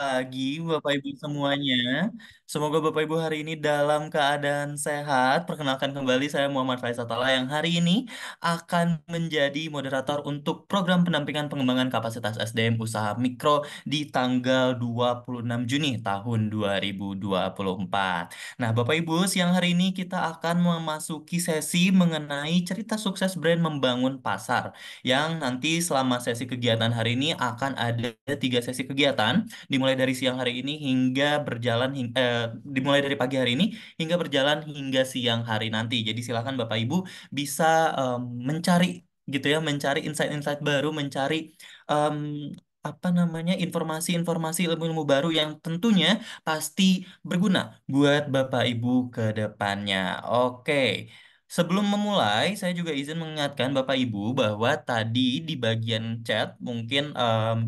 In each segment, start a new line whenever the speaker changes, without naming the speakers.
pagi, Bapak Ibu semuanya. Semoga Bapak Ibu hari ini dalam keadaan sehat. Perkenalkan kembali, saya Muhammad Faisal Tala yang hari ini akan menjadi moderator untuk program pendampingan pengembangan kapasitas SDM usaha mikro di tanggal 26 Juni tahun 2024. Nah, Bapak Ibu, siang hari ini kita akan memasuki sesi mengenai cerita sukses brand membangun pasar yang nanti selama sesi kegiatan hari ini akan ada tiga sesi kegiatan dimulai dari siang hari ini hingga dimulai dari pagi hari ini hingga berjalan hingga siang hari nanti. Jadi silakan Bapak Ibu bisa mencari gitu ya, mencari insight-insight baru, mencari em, apa namanya informasi-informasi ilmu-ilmu baru yang tentunya pasti berguna buat Bapak Ibu ke depannya. Oke. Sebelum memulai, saya juga izin mengingatkan Bapak Ibu bahwa tadi di bagian chat mungkin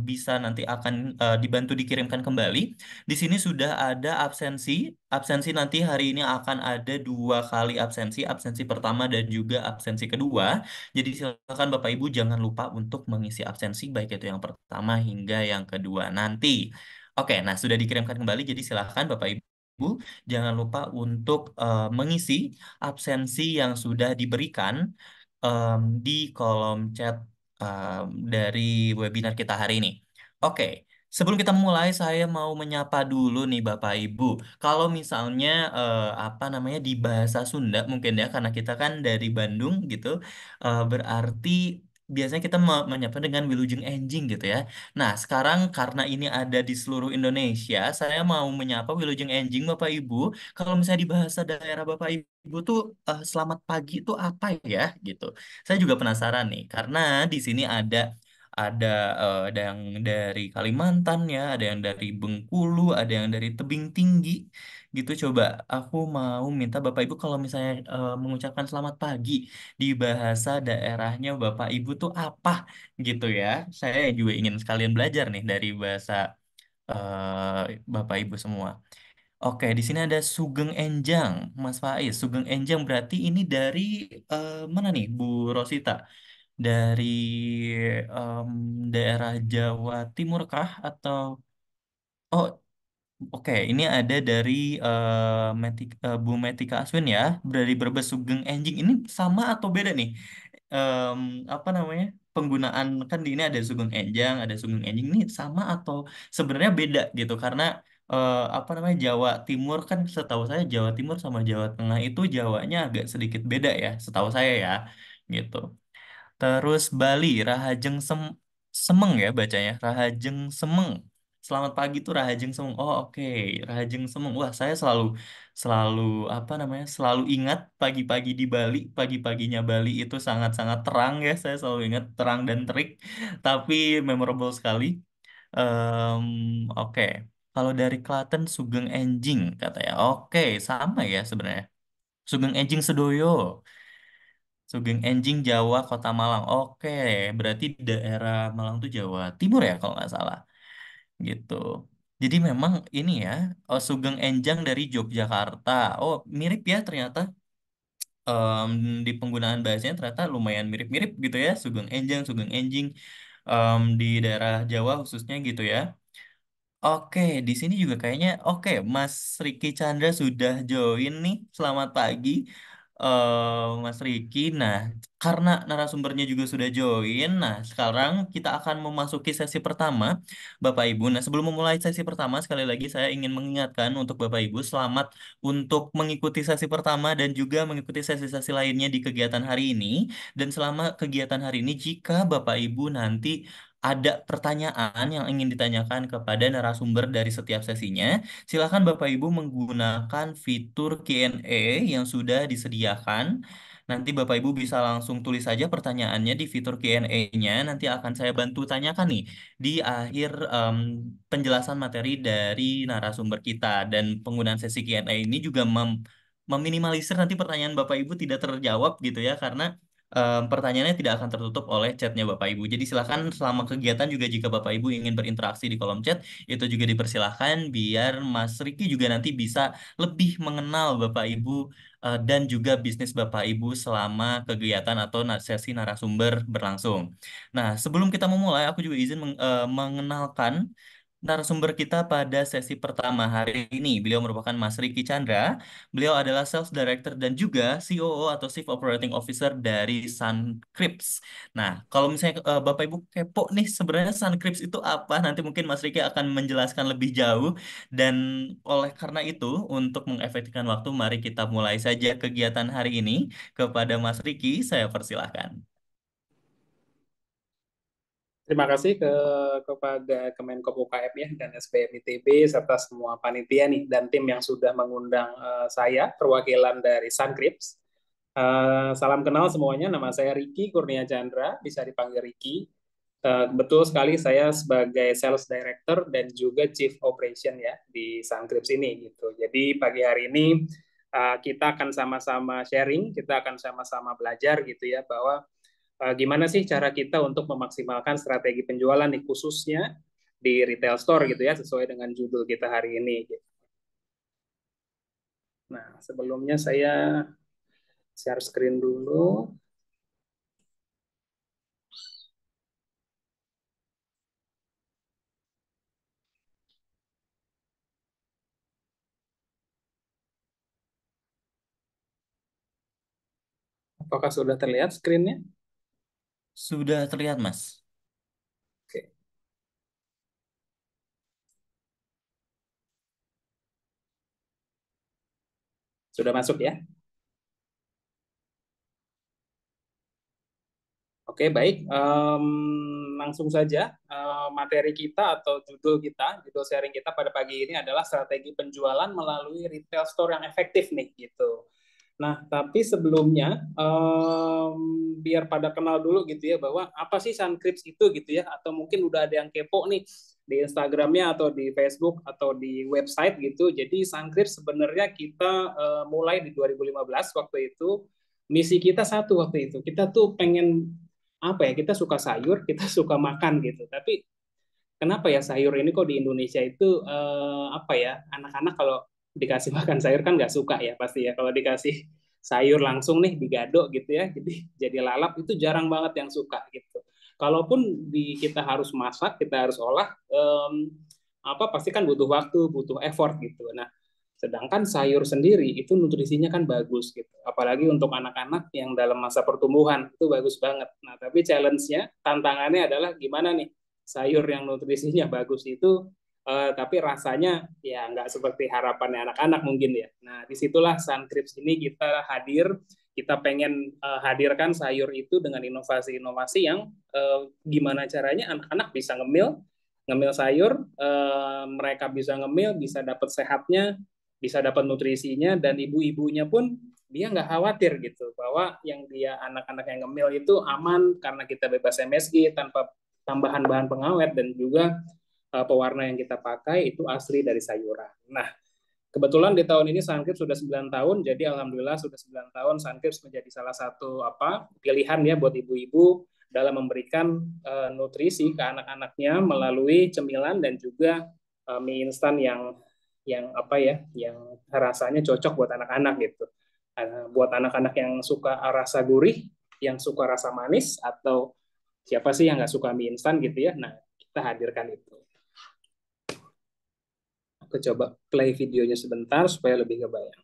bisa nanti akan dibantu dikirimkan kembali. Di sini sudah ada absensi. Absensi nanti hari ini akan ada dua kali absensi, absensi pertama dan juga absensi kedua. Jadi silakan Bapak Ibu jangan lupa untuk mengisi absensi baik itu yang pertama hingga yang kedua nanti. Oke, nah sudah dikirimkan kembali. Jadi silakan Bapak Ibu jangan lupa untuk mengisi absensi yang sudah diberikan di kolom chat dari webinar kita hari ini. Oke, sebelum kita mulai, saya mau menyapa dulu nih Bapak Ibu. Kalau misalnya apa namanya di bahasa Sunda mungkin ya, karena kita kan dari Bandung gitu, berarti biasanya kita menyapa dengan Wilujeng Enjing gitu ya. Nah, sekarang karena ini ada di seluruh Indonesia, saya mau menyapa Wilujeng Enjing Bapak Ibu. Kalau misalnya di bahasa daerah Bapak Ibu tuh selamat pagi itu apa ya gitu. Saya juga penasaran nih karena di sini ada ada yang dari Kalimantan ya, ada yang dari Bengkulu, ada yang dari Tebing Tinggi gitu. Coba aku mau minta Bapak Ibu kalau misalnya mengucapkan selamat pagi di bahasa daerahnya Bapak Ibu tuh apa gitu ya. Saya juga ingin sekalian belajar nih dari bahasa Bapak Ibu semua. Oke, di sini ada Sugeng Enjang, Mas Faiz. Sugeng Enjang berarti ini dari mana nih, Bu Rosita? Dari em, daerah Jawa Timur kah? Atau oh, oke, ini ada dari Bu Metika Aswin ya, dari Brebes Sugeng Enjing. Ini sama atau beda nih? Em, apa namanya? Penggunaan kan di ini ada Sugeng Enjang, ada Sugeng Enjing ini sama atau sebenarnya beda gitu? Karena apa namanya Jawa Timur kan setahu saya Jawa Timur sama Jawa Tengah itu Jawanya agak sedikit beda ya, setahu saya ya, gitu. Terus Bali, Semeng ya bacanya, Rahajeng Semeng. Selamat pagi tuh Rahajeng Semeng. Oh oke, Rahajeng Semeng. Wah saya selalu selalu apa namanya selalu ingat pagi-pagi di Bali, pagi-paginya Bali itu sangat-sangat terang ya. Saya selalu ingat terang dan terik, tapi memorable sekali. Em, oke, kalau dari Klaten Sugeng Enjing katanya. Oke, sama ya sebenarnya. Sugeng Enjing Sedoyo. Sugeng Enjing Jawa Kota Malang. Oke, berarti daerah Malang tuh Jawa Timur ya kalau nggak salah gitu. Jadi memang ini ya, oh, Sugeng Enjang dari Yogyakarta. Oh, mirip ya ternyata. Em, di penggunaan bahasanya ternyata lumayan mirip-mirip gitu ya. Sugeng Enjang, Sugeng Enjing di daerah Jawa khususnya gitu ya. Oke, di sini juga kayaknya oke, Mas Riki Chandra sudah join nih. Selamat pagi, Mas Riki. Nah, karena narasumbernya juga sudah join, nah sekarang kita akan memasuki sesi pertama, Bapak Ibu. Nah, sebelum memulai sesi pertama, sekali lagi saya ingin mengingatkan untuk Bapak Ibu, selamat untuk mengikuti sesi pertama dan juga mengikuti sesi-sesi lainnya di kegiatan hari ini. Dan selama kegiatan hari ini, jika Bapak Ibu nanti ada pertanyaan yang ingin ditanyakan kepada narasumber dari setiap sesinya, silakan Bapak Ibu menggunakan fitur Q&A yang sudah disediakan. Nanti Bapak Ibu bisa langsung tulis saja pertanyaannya di fitur Q&A-nya. Nanti akan saya bantu tanyakan nih di akhir penjelasan materi dari narasumber kita. Dan penggunaan sesi Q&A ini juga meminimalisir nanti pertanyaan Bapak Ibu tidak terjawab gitu ya, karena pertanyaannya tidak akan tertutup oleh chatnya Bapak Ibu. Jadi silakan selama kegiatan juga jika Bapak Ibu ingin berinteraksi di kolom chat, itu juga dipersilahkan biar Mas Riki juga nanti bisa lebih mengenal Bapak Ibu dan juga bisnis Bapak Ibu selama kegiatan atau sesi narasumber berlangsung. Nah, sebelum kita memulai, aku juga izin mengenalkan narasumber kita pada sesi pertama hari ini. Beliau merupakan Mas Riki Chandra. Beliau adalah Sales Director dan juga COO atau Chief Operating Officer dari Suncrypts. Nah, kalau misalnya Bapak Ibu kepo nih sebenarnya Suncrypts itu apa? Nanti mungkin Mas Riki akan menjelaskan lebih jauh. Dan oleh karena itu, untuk mengefektifkan waktu, mari kita mulai saja kegiatan hari ini. Kepada Mas Riki, saya persilahkan.
Terima kasih kepada Kemenkop UKM ya dan SBM ITB serta semua panitia nih dan tim yang sudah mengundang saya perwakilan dari Suncrypts. Salam kenal semuanya, nama saya Riki Kurnia Chandra, bisa dipanggil Riki. Betul sekali saya sebagai Sales Director dan juga Chief Operation ya di Suncrypts ini gitu. Jadi pagi hari ini kita akan sama-sama sharing, kita akan sama-sama belajar gitu ya bahwa gimana sih cara kita untuk memaksimalkan strategi penjualan nih khususnya di retail store gitu ya sesuai dengan judul kita hari ini. Nah, sebelumnya saya share screen dulu. Apakah sudah terlihat screen-nya?
Sudah terlihat, Mas.
Oke, sudah masuk ya? Oke, baik. Langsung saja materi kita atau judul sharing kita pada pagi ini adalah strategi penjualan melalui retail store yang efektif nih gitu. Nah, tapi sebelumnya biar pada kenal dulu gitu ya bahwa apa sih Suncrypts itu gitu ya atau mungkin udah ada yang kepo nih di Instagramnya atau di Facebook atau di website gitu. Jadi Suncrypts sebenarnya kita mulai di 2015 waktu itu misi kita satu waktu itu. Kita tuh pengen apa ya? Kita suka sayur, kita suka makan gitu. Tapi kenapa ya sayur ini kok di Indonesia itu apa ya anak-anak kalau dikasih makan sayur kan nggak suka ya pasti ya kalau dikasih sayur langsung nih digado gitu ya jadi lalap itu jarang banget yang suka gitu kalaupun kita harus masak kita harus olah apa pasti kan butuh waktu butuh effort gitu nah sedangkan sayur sendiri itu nutrisinya kan bagus gitu apalagi untuk anak-anak yang dalam masa pertumbuhan itu bagus banget nah tapi challenge-nya tantangannya adalah gimana nih sayur yang nutrisinya bagus itu tapi rasanya ya nggak seperti harapannya anak-anak mungkin ya. Nah disitulah Suncrypts ini kita hadir, kita pengen hadirkan sayur itu dengan inovasi-inovasi yang gimana caranya anak-anak bisa ngemil, ngemil sayur, mereka bisa ngemil, bisa dapat sehatnya, bisa dapat nutrisinya, dan ibu-ibunya pun dia nggak khawatir gitu bahwa yang dia anak-anak yang ngemil itu aman karena kita bebas MSG tanpa tambahan bahan pengawet dan juga pewarna yang kita pakai itu asli dari sayuran. Nah, kebetulan di tahun ini Suncrypts sudah 9 tahun, jadi alhamdulillah sudah 9 tahun Suncrypts menjadi salah satu pilihan ya buat ibu-ibu dalam memberikan nutrisi ke anak-anaknya melalui cemilan dan juga mie instan yang apa ya, yang rasanya cocok buat anak-anak gitu. Buat anak-anak yang suka rasa gurih, yang suka rasa manis atau siapa sih yang nggak suka mie instan gitu ya. Nah, kita hadirkan itu. Aku coba play videonya sebentar supaya lebih kebayang.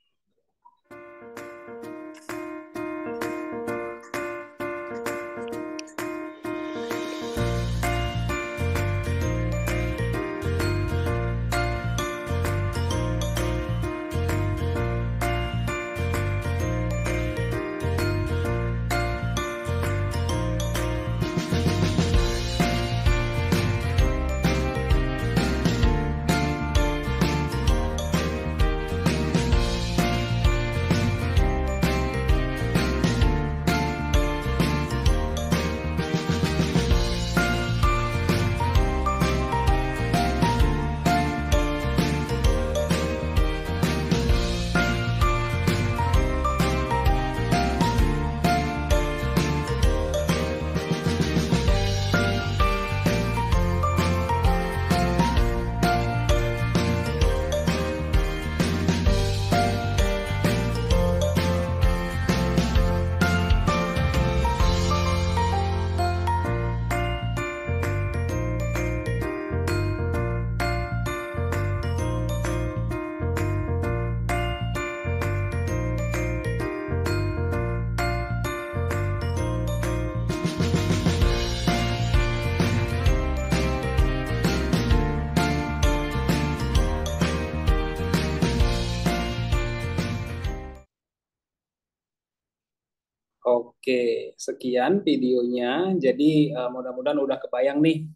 Oke, sekian videonya. Jadi mudah-mudahan udah kebayang nih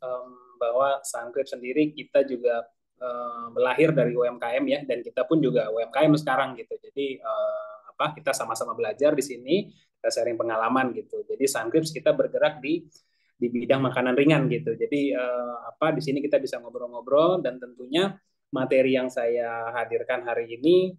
bahwa Sungrip sendiri kita juga lahir dari UMKM ya, dan kita pun juga UMKM sekarang gitu. Jadi kita sama-sama belajar di sini, kita sharing pengalaman gitu. Jadi Sungrip kita bergerak di bidang makanan ringan gitu. Jadi di sini kita bisa ngobrol-ngobrol, dan tentunya materi yang saya hadirkan hari ini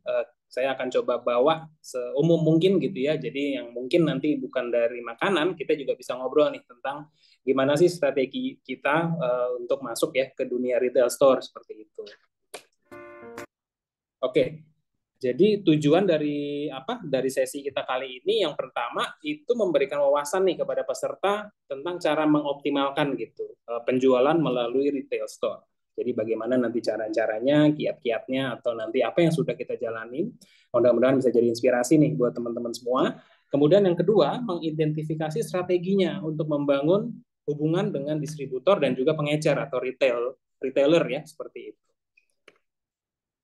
saya akan coba bawa seumum mungkin gitu ya. Jadi yang mungkin nanti bukan dari makanan, kita juga bisa ngobrol nih tentang gimana sih strategi kita untuk masuk ya ke dunia retail store seperti itu. Oke, jadi tujuan dari sesi kita kali ini yang pertama itu memberikan wawasan nih kepada peserta tentang cara mengoptimalkan gitu penjualan melalui retail store. Jadi bagaimana nanti cara-caranya, kiat-kiatnya, atau nanti apa yang sudah kita jalanin. Mudah-mudahan bisa jadi inspirasi nih buat teman-teman semua. Kemudian yang kedua, mengidentifikasi strateginya untuk membangun hubungan dengan distributor dan juga pengecer atau retailer ya, seperti itu.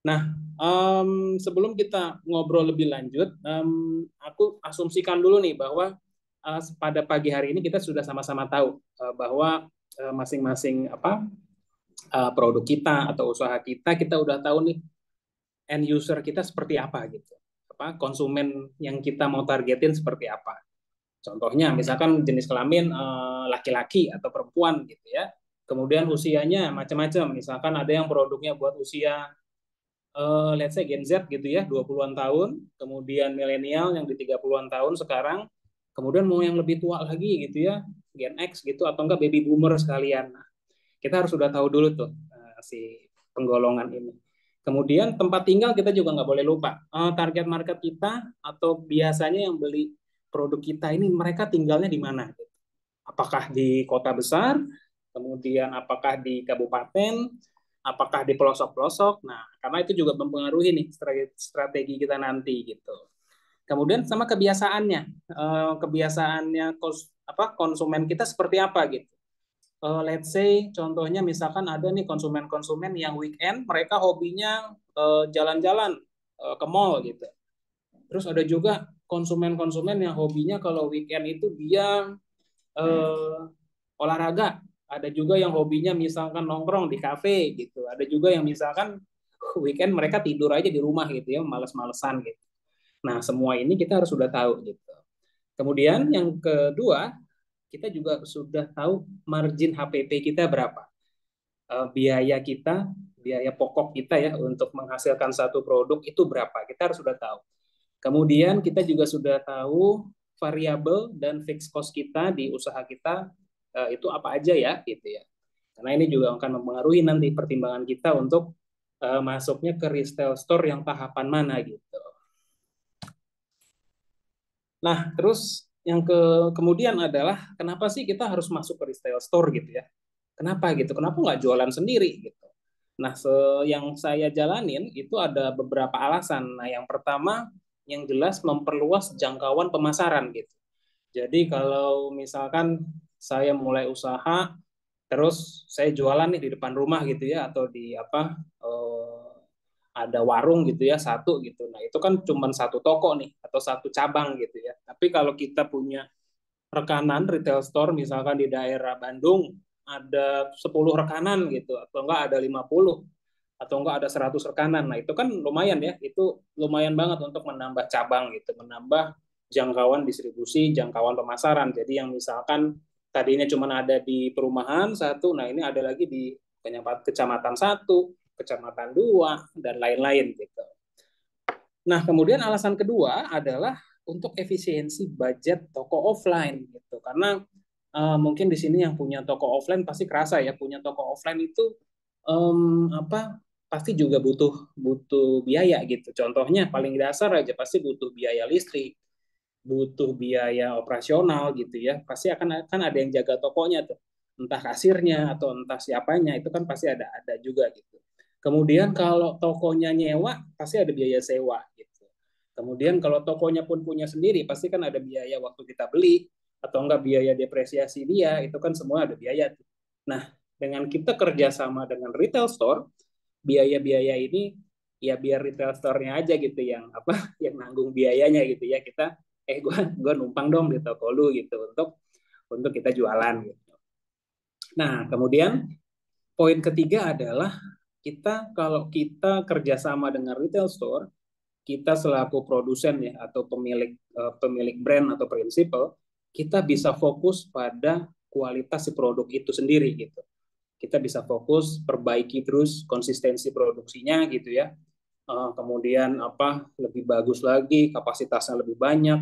Nah, sebelum kita ngobrol lebih lanjut, aku asumsikan dulu nih bahwa pada pagi hari ini kita sudah sama-sama tahu bahwa masing-masing produk kita atau usaha kita udah tahu nih end user kita seperti apa gitu, konsumen yang kita mau targetin seperti apa. Contohnya, misalkan jenis kelamin laki-laki atau perempuan gitu ya. Kemudian usianya macam-macam. Misalkan ada yang produknya buat usia let's say Gen Z gitu ya, 20-an tahun, kemudian milenial yang di 30-an tahun sekarang, kemudian mau yang lebih tua lagi gitu ya, Gen X gitu, atau enggak baby boomer sekalian. Nah, kita harus sudah tahu dulu tuh si penggolongan ini. Kemudian tempat tinggal kita juga nggak boleh lupa. Target market kita atau biasanya yang beli produk kita ini mereka tinggalnya di mana? Apakah di kota besar, kemudian apakah di kabupaten, apakah di pelosok-pelosok. Nah, karena itu juga mempengaruhi nih strategi kita nanti gitu. Kemudian sama kebiasaannya, kebiasaannya konsumen kita seperti apa gitu. Let's say contohnya misalkan ada nih konsumen-konsumen yang weekend mereka hobinya jalan-jalan ke mall gitu. Terus ada juga konsumen-konsumen yang hobinya kalau weekend itu dia olahraga. Ada juga yang hobinya misalkan nongkrong di kafe gitu. Ada juga yang misalkan weekend mereka tidur aja di rumah gitu ya, males-malesan gitu. Nah, semua ini kita harus sudah tahu gitu. Kemudian yang kedua, kita juga sudah tahu margin HPP kita berapa. Biaya kita, biaya pokok kita ya untuk menghasilkan satu produk itu berapa. Kita harus sudah tahu. Kemudian kita juga sudah tahu variabel dan fixed cost kita di usaha kita itu apa aja ya gitu ya. Karena ini juga akan mempengaruhi nanti pertimbangan kita untuk masuknya ke retail store yang tahapan mana gitu. Nah, terus yang kemudian adalah kenapa sih kita harus masuk ke retail store gitu ya? Kenapa gitu? Kenapa nggak jualan sendiri gitu? Nah, yang saya jalanin itu ada beberapa alasan. Nah, yang pertama yang jelas memperluas jangkauan pemasaran gitu. Jadi kalau misalkan saya mulai usaha, terus saya jualan nih di depan rumah gitu ya, atau di ada warung gitu ya satu gitu. Nah itu kan cuma satu toko nih atau satu cabang gitu ya. Tapi kalau kita punya rekanan retail store misalkan di daerah Bandung ada 10 rekanan gitu, atau enggak ada 50, atau enggak ada 100 rekanan. Nah itu kan lumayan ya, itu lumayan banget untuk menambah cabang gitu, menambah jangkauan distribusi, jangkauan pemasaran. Jadi yang misalkan tadinya cuma ada di perumahan satu, nah ini ada lagi di kecamatan satu, kecamatan dua, dan lain-lain gitu. Nah, kemudian alasan kedua adalah untuk efisiensi budget toko offline gitu. Karena mungkin di sini yang punya toko offline pasti kerasa ya, punya toko offline itu pasti juga butuh butuh biaya gitu. Contohnya paling dasar aja pasti butuh biaya listrik, butuh biaya operasional gitu ya. Pasti akan ada yang jaga tokonya tuh. Entah kasirnya atau entah siapanya, itu kan pasti ada juga gitu. Kemudian kalau tokonya nyewa, pasti ada biaya sewa gitu. Kemudian kalau tokonya pun punya sendiri, pasti kan ada biaya waktu kita beli, atau enggak biaya depresiasi dia, itu kan semua ada biaya. Nah, dengan kita kerjasama dengan retail store, biaya-biaya ini ya biar retail store-nya aja gitu yang yang nanggung biayanya gitu ya, kita gue numpang dong di toko lu gitu untuk kita jualan gitu. Nah, kemudian poin ketiga adalah kita kalau kita kerjasama dengan retail store, kita selaku produsen ya atau pemilik brand atau prinsipal, kita bisa fokus pada kualitas si produk itu sendiri gitu. Kita bisa fokus perbaiki terus konsistensi produksinya gitu ya. Kemudian apa lebih bagus lagi, kapasitasnya lebih banyak.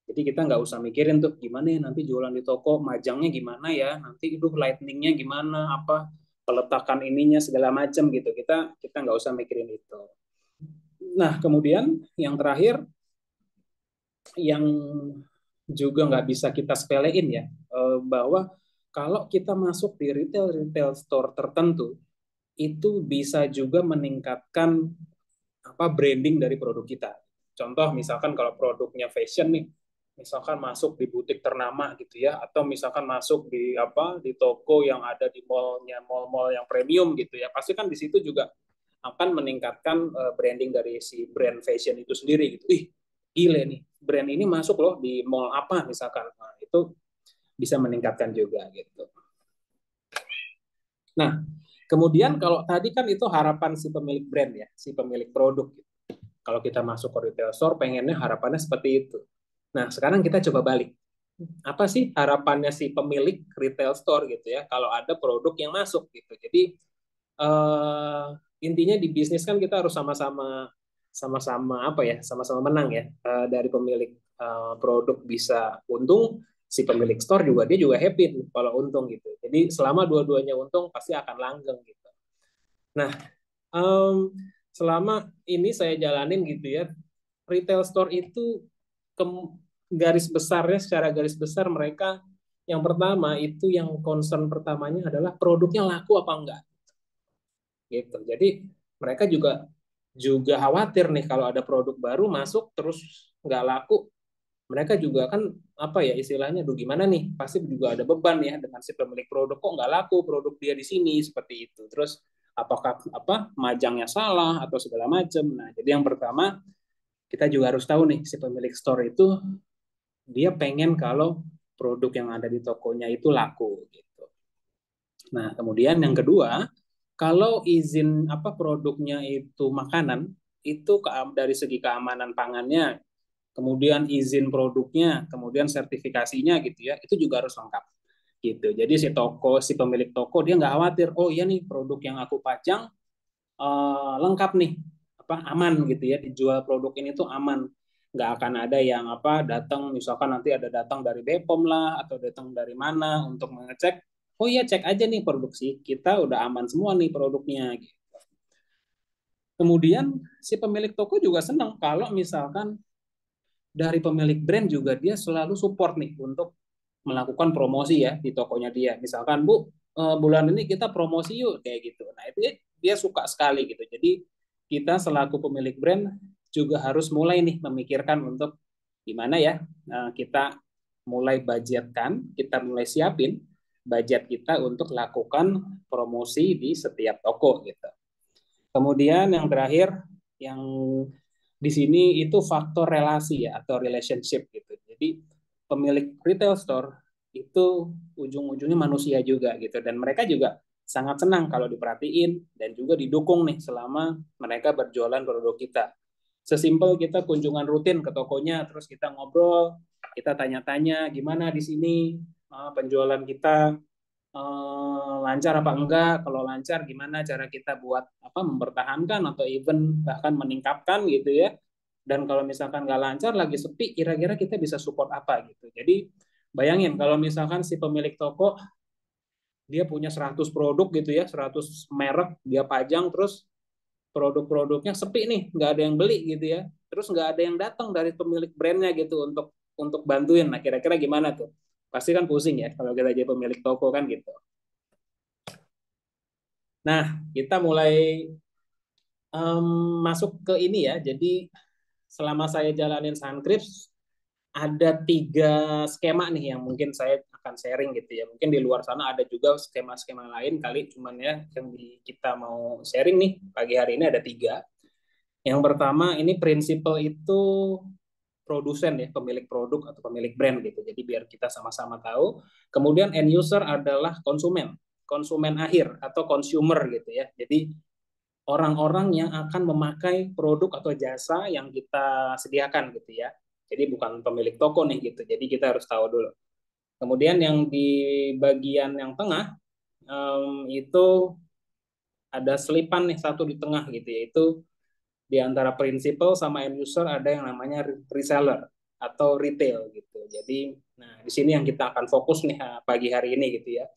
Jadi kita nggak usah mikirin tuh gimana ya nanti jualan di toko, majangnya gimana ya, nanti itu lightingnya gimana, apa peletakan ininya segala macam gitu. Kita nggak usah mikirin itu. Nah kemudian yang terakhir yang juga nggak bisa kita sepelein ya, bahwa kalau kita masuk di retail store tertentu itu bisa juga meningkatkan apa branding dari produk kita. Contoh misalkan kalau produknya fashion nih, misalkan masuk di butik ternama gitu ya, atau misalkan masuk di apa di toko yang ada di mall-mall yang premium gitu ya, pasti kan di situ juga akan meningkatkan branding dari si brand fashion itu sendiri gitu. Ih, gile nih, brand ini masuk loh di mall apa misalkan. Nah, itu bisa meningkatkan juga gitu. Nah, kemudian kalau tadi kan itu harapan si pemilik brand ya, si pemilik produk. Kalau kita masuk ke retail store, pengennya harapannya seperti itu. Nah, sekarang kita coba balik. Apa sih harapannya si pemilik retail store gitu ya, kalau ada produk yang masuk gitu. Jadi eh, intinya di bisnis kan kita harus sama-sama apa ya, sama-sama menang ya. Dari pemilik produk bisa untung, si pemilik store juga dia juga happy kalau untung gitu. Jadi selama dua-duanya untung pasti akan langgeng gitu. Nah, um, selama ini saya jalanin gitu ya, retail store itu ke, garis besarnya secara garis besar mereka yang pertama itu yang concern pertamanya adalah produknya laku apa enggak gitu. Jadi mereka juga juga khawatir nih kalau ada produk baru masuk terus nggak laku, mereka juga kan apa ya istilahnya, duh gimana nih, pasti juga ada beban ya dengan si pemilik produk, kok nggak laku produk dia di sini seperti itu. Terus apakah apa majangnya salah atau segala macam. Nah, jadi yang pertama kita juga harus tahu nih si pemilik store itu dia pengen kalau produk yang ada di tokonya itu laku gitu. Nah, kemudian yang kedua, kalau izin apa produknya itu makanan, itu dari segi keamanan pangannya, kemudian izin produknya, kemudian sertifikasinya gitu ya, itu juga harus lengkap gitu. Jadi si pemilik toko dia nggak khawatir, oh iya nih produk yang aku pajang lengkap nih, apa aman gitu ya, dijual produk ini tuh aman, nggak akan ada yang apa datang misalkan nanti ada datang dari Bepom lah atau datang dari mana untuk mengecek, oh iya cek aja nih produksi kita udah aman semua nih produknya gitu. Kemudian si pemilik toko juga senang kalau misalkan dari pemilik brand juga dia selalu support nih untuk melakukan promosi ya di tokonya dia. Misalkan Bu, bulan ini kita promosi yuk kayak gitu. Nah, itu dia suka sekali gitu. Jadi kita selaku pemilik brand juga harus mulai nih memikirkan untuk gimana ya kita mulai budgetkan, kita mulai siapin budget kita untuk lakukan promosi di setiap toko gitu. Kemudian yang terakhir yang di sini itu faktor relasi ya atau relationship gitu. Jadi pemilik retail store itu ujung-ujungnya manusia juga gitu dan mereka juga sangat senang kalau diperhatiin dan juga didukung nih selama mereka berjualan produk kita. Sesimpel kita kunjungan rutin ke tokonya terus kita ngobrol, kita tanya-tanya gimana di sini penjualan kita lancar apa enggak, kalau lancar gimana cara kita buat apa mempertahankan atau even bahkan meningkatkan gitu ya, dan kalau misalkan nggak lancar lagi sepi kira-kira kita bisa support apa gitu. Jadi bayangin kalau misalkan si pemilik toko dia punya 100 produk gitu ya, 100 merek dia pajang terus produk-produknya sepi nih, nggak ada yang beli gitu ya, terus nggak ada yang datang dari pemilik brandnya gitu untuk bantuin, nah kira-kira gimana tuh, pasti kan pusing ya kalau kita jadi pemilik toko kan gitu. Nah, kita mulai masuk ke ini ya. Jadi selama saya jalanin Suncrypts, ada tiga skema nih yang mungkin saya akan sharing gitu ya. Mungkin di luar sana ada juga skema-skema lain kali, cuman ya yang kita mau sharing nih pagi hari ini ada tiga. Yang pertama ini prinsipal itu produsen ya, pemilik produk atau pemilik brand gitu. Jadi biar kita sama-sama tahu. Kemudian end user adalah konsumen, konsumen akhir atau consumer gitu ya. Jadi orang-orang yang akan memakai produk atau jasa yang kita sediakan gitu ya. Jadi bukan pemilik toko nih gitu. Jadi kita harus tahu dulu. Kemudian yang di bagian yang tengah itu ada selipan nih satu di tengah gitu, yaitu di antara principal sama end user ada yang namanya reseller atau retail gitu. Jadi, nah di sini yang kita akan fokus nih pagi hari ini gitu ya.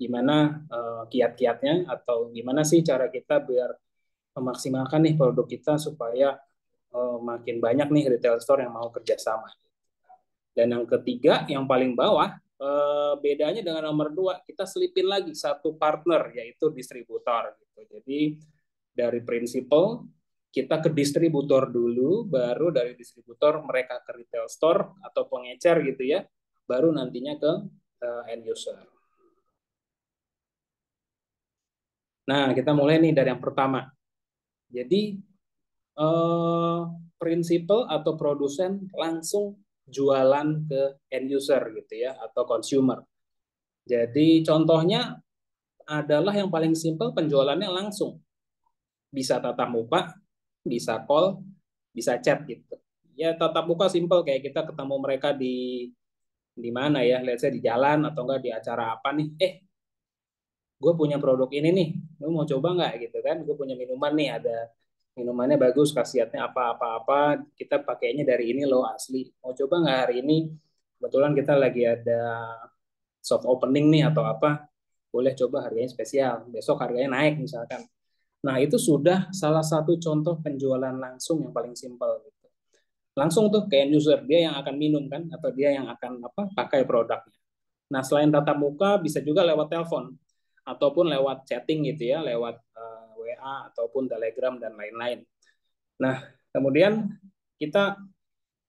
Gimana kiat-kiatnya atau gimana sih cara kita biar memaksimalkan nih produk kita supaya makin banyak nih retail store yang mau kerjasama. Dan yang ketiga, yang paling bawah, bedanya dengan nomor dua, kita selipin lagi satu partner, yaitu distributor. Gitu. Jadi dari prinsipal, kita ke distributor dulu, baru dari distributor mereka ke retail store atau pengecer gitu ya, baru nantinya ke end user. Nah, kita mulai nih dari yang pertama. Jadi eh, prinsipal atau produsen langsung jualan ke end user gitu ya atau consumer. Jadi contohnya adalah yang paling simpel penjualannya langsung. Bisa tatap muka, bisa call, bisa chat gitu. Ya tatap muka simpel kayak kita ketemu mereka di mana ya, let's say di jalan atau enggak di acara apa nih. Gue punya produk ini nih, lu mau coba nggak gitu kan? Gue punya minuman nih, ada minumannya bagus, khasiatnya apa-apa-apa, kita pakainya dari ini loh asli. Mau coba nggak hari ini? Kebetulan kita lagi ada soft opening nih atau apa, boleh coba harganya spesial. Besok harganya naik misalkan. Nah itu sudah salah satu contoh penjualan langsung yang paling simpel. Gitu. Langsung tuh ke end user, dia yang akan minum kan, atau dia yang akan apa pakai produknya. Nah selain tatap muka bisa juga lewat telepon ataupun lewat chatting gitu ya, lewat WA ataupun Telegram dan lain-lain. Nah kemudian kita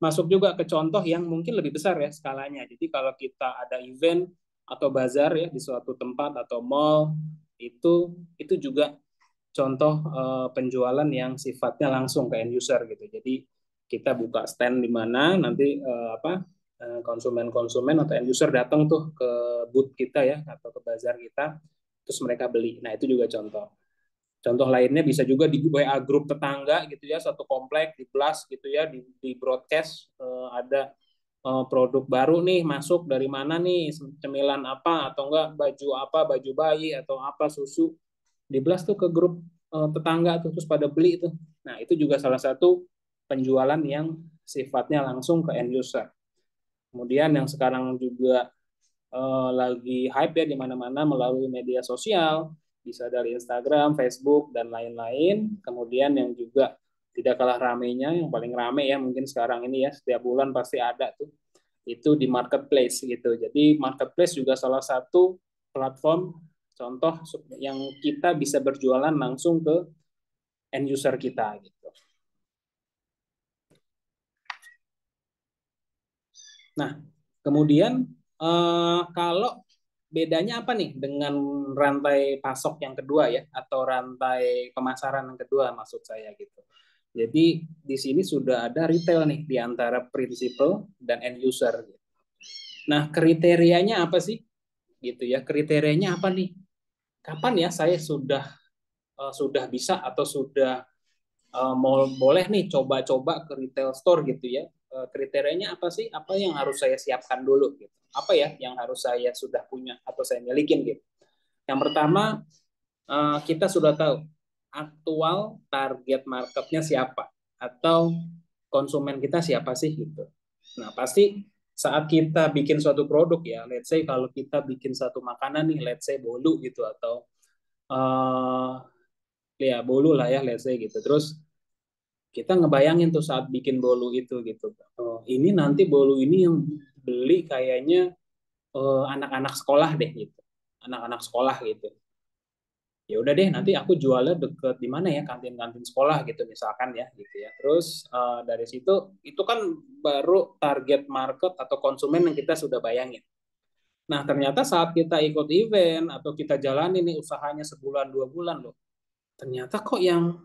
masuk juga ke contoh yang mungkin lebih besar ya skalanya. Jadi kalau kita ada event atau bazar ya di suatu tempat atau mall itu juga contoh penjualan yang sifatnya langsung ke end user gitu. Jadi kita buka stand di mana nanti konsumen-konsumen atau end user datang tuh ke booth kita ya atau ke bazar kita terus mereka beli. Nah, itu juga contoh. Contoh lainnya bisa juga di WA grup tetangga gitu ya, satu komplek di blast gitu ya, di broadcast ada produk baru nih masuk dari mana nih, cemilan apa atau enggak baju apa, baju bayi atau apa susu, di blast tuh ke grup tetangga tuh terus pada beli tuh. Nah, itu juga salah satu penjualan yang sifatnya langsung ke end user. Kemudian yang sekarang juga lagi hype ya di mana-mana melalui media sosial, bisa dari Instagram, Facebook, dan lain-lain. Kemudian yang juga tidak kalah ramenya, yang paling rame ya mungkin sekarang ini ya, setiap bulan pasti ada tuh, itu di marketplace gitu. Jadi marketplace juga salah satu platform contoh yang kita bisa berjualan langsung ke end user kita gitu. Nah, kemudian kalau bedanya apa nih dengan rantai pasok yang kedua ya, atau rantai pemasaran yang kedua maksud saya gitu. Jadi di sini sudah ada retail nih di antara principal dan end user. Nah, kriterianya apa sih? Gitu ya. Kriterianya apa nih? Kapan ya saya sudah bisa atau sudah mau boleh nih coba-coba ke retail store gitu ya. Kriterianya apa sih? Apa yang harus saya siapkan dulu gitu? Apa ya yang harus saya sudah punya atau saya milikin gitu? Yang pertama, kita sudah tahu aktual target marketnya siapa atau konsumen kita siapa sih gitu. Nah, pasti saat kita bikin suatu produk ya, let's say kalau kita bikin satu makanan nih, let's say bolu gitu atau uh, ya bolu lah ya, let's say gitu. Terus kita ngebayangin tuh saat bikin bolu itu gitu. Oh, ini nanti bolu ini yang beli kayaknya anak-anak sekolah deh gitu. Anak-anak sekolah gitu. Ya udah deh nanti aku jualnya deket di mana ya kantin-kantin sekolah gitu misalkan ya gitu ya. Terus dari situ itu kan baru target market atau konsumen yang kita sudah bayangin. Nah ternyata saat kita ikut event atau kita jalani nih usahanya sebulan 2 bulan loh, ternyata kok yang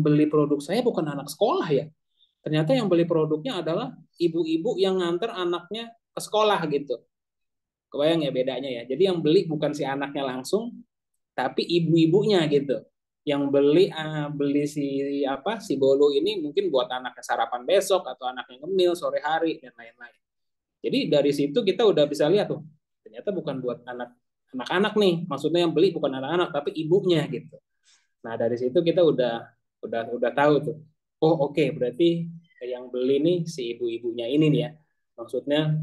beli produk saya bukan anak sekolah ya. Ternyata yang beli produknya adalah ibu-ibu yang nganter anaknya ke sekolah gitu. Kebayang ya bedanya ya. Jadi yang beli bukan si anaknya langsung, tapi ibu-ibunya gitu. Yang beli beli si apa si bolu ini mungkin buat anaknya sarapan besok atau anaknya ngemil sore hari dan lain-lain. Jadi dari situ kita udah bisa lihat tuh, ternyata bukan buat anak-anak nih. Maksudnya yang beli bukan anak-anak tapi ibunya gitu. Nah, dari situ kita udah tahu tuh. Oh, oke, berarti yang beli nih si ibu-ibunya ini nih ya. Maksudnya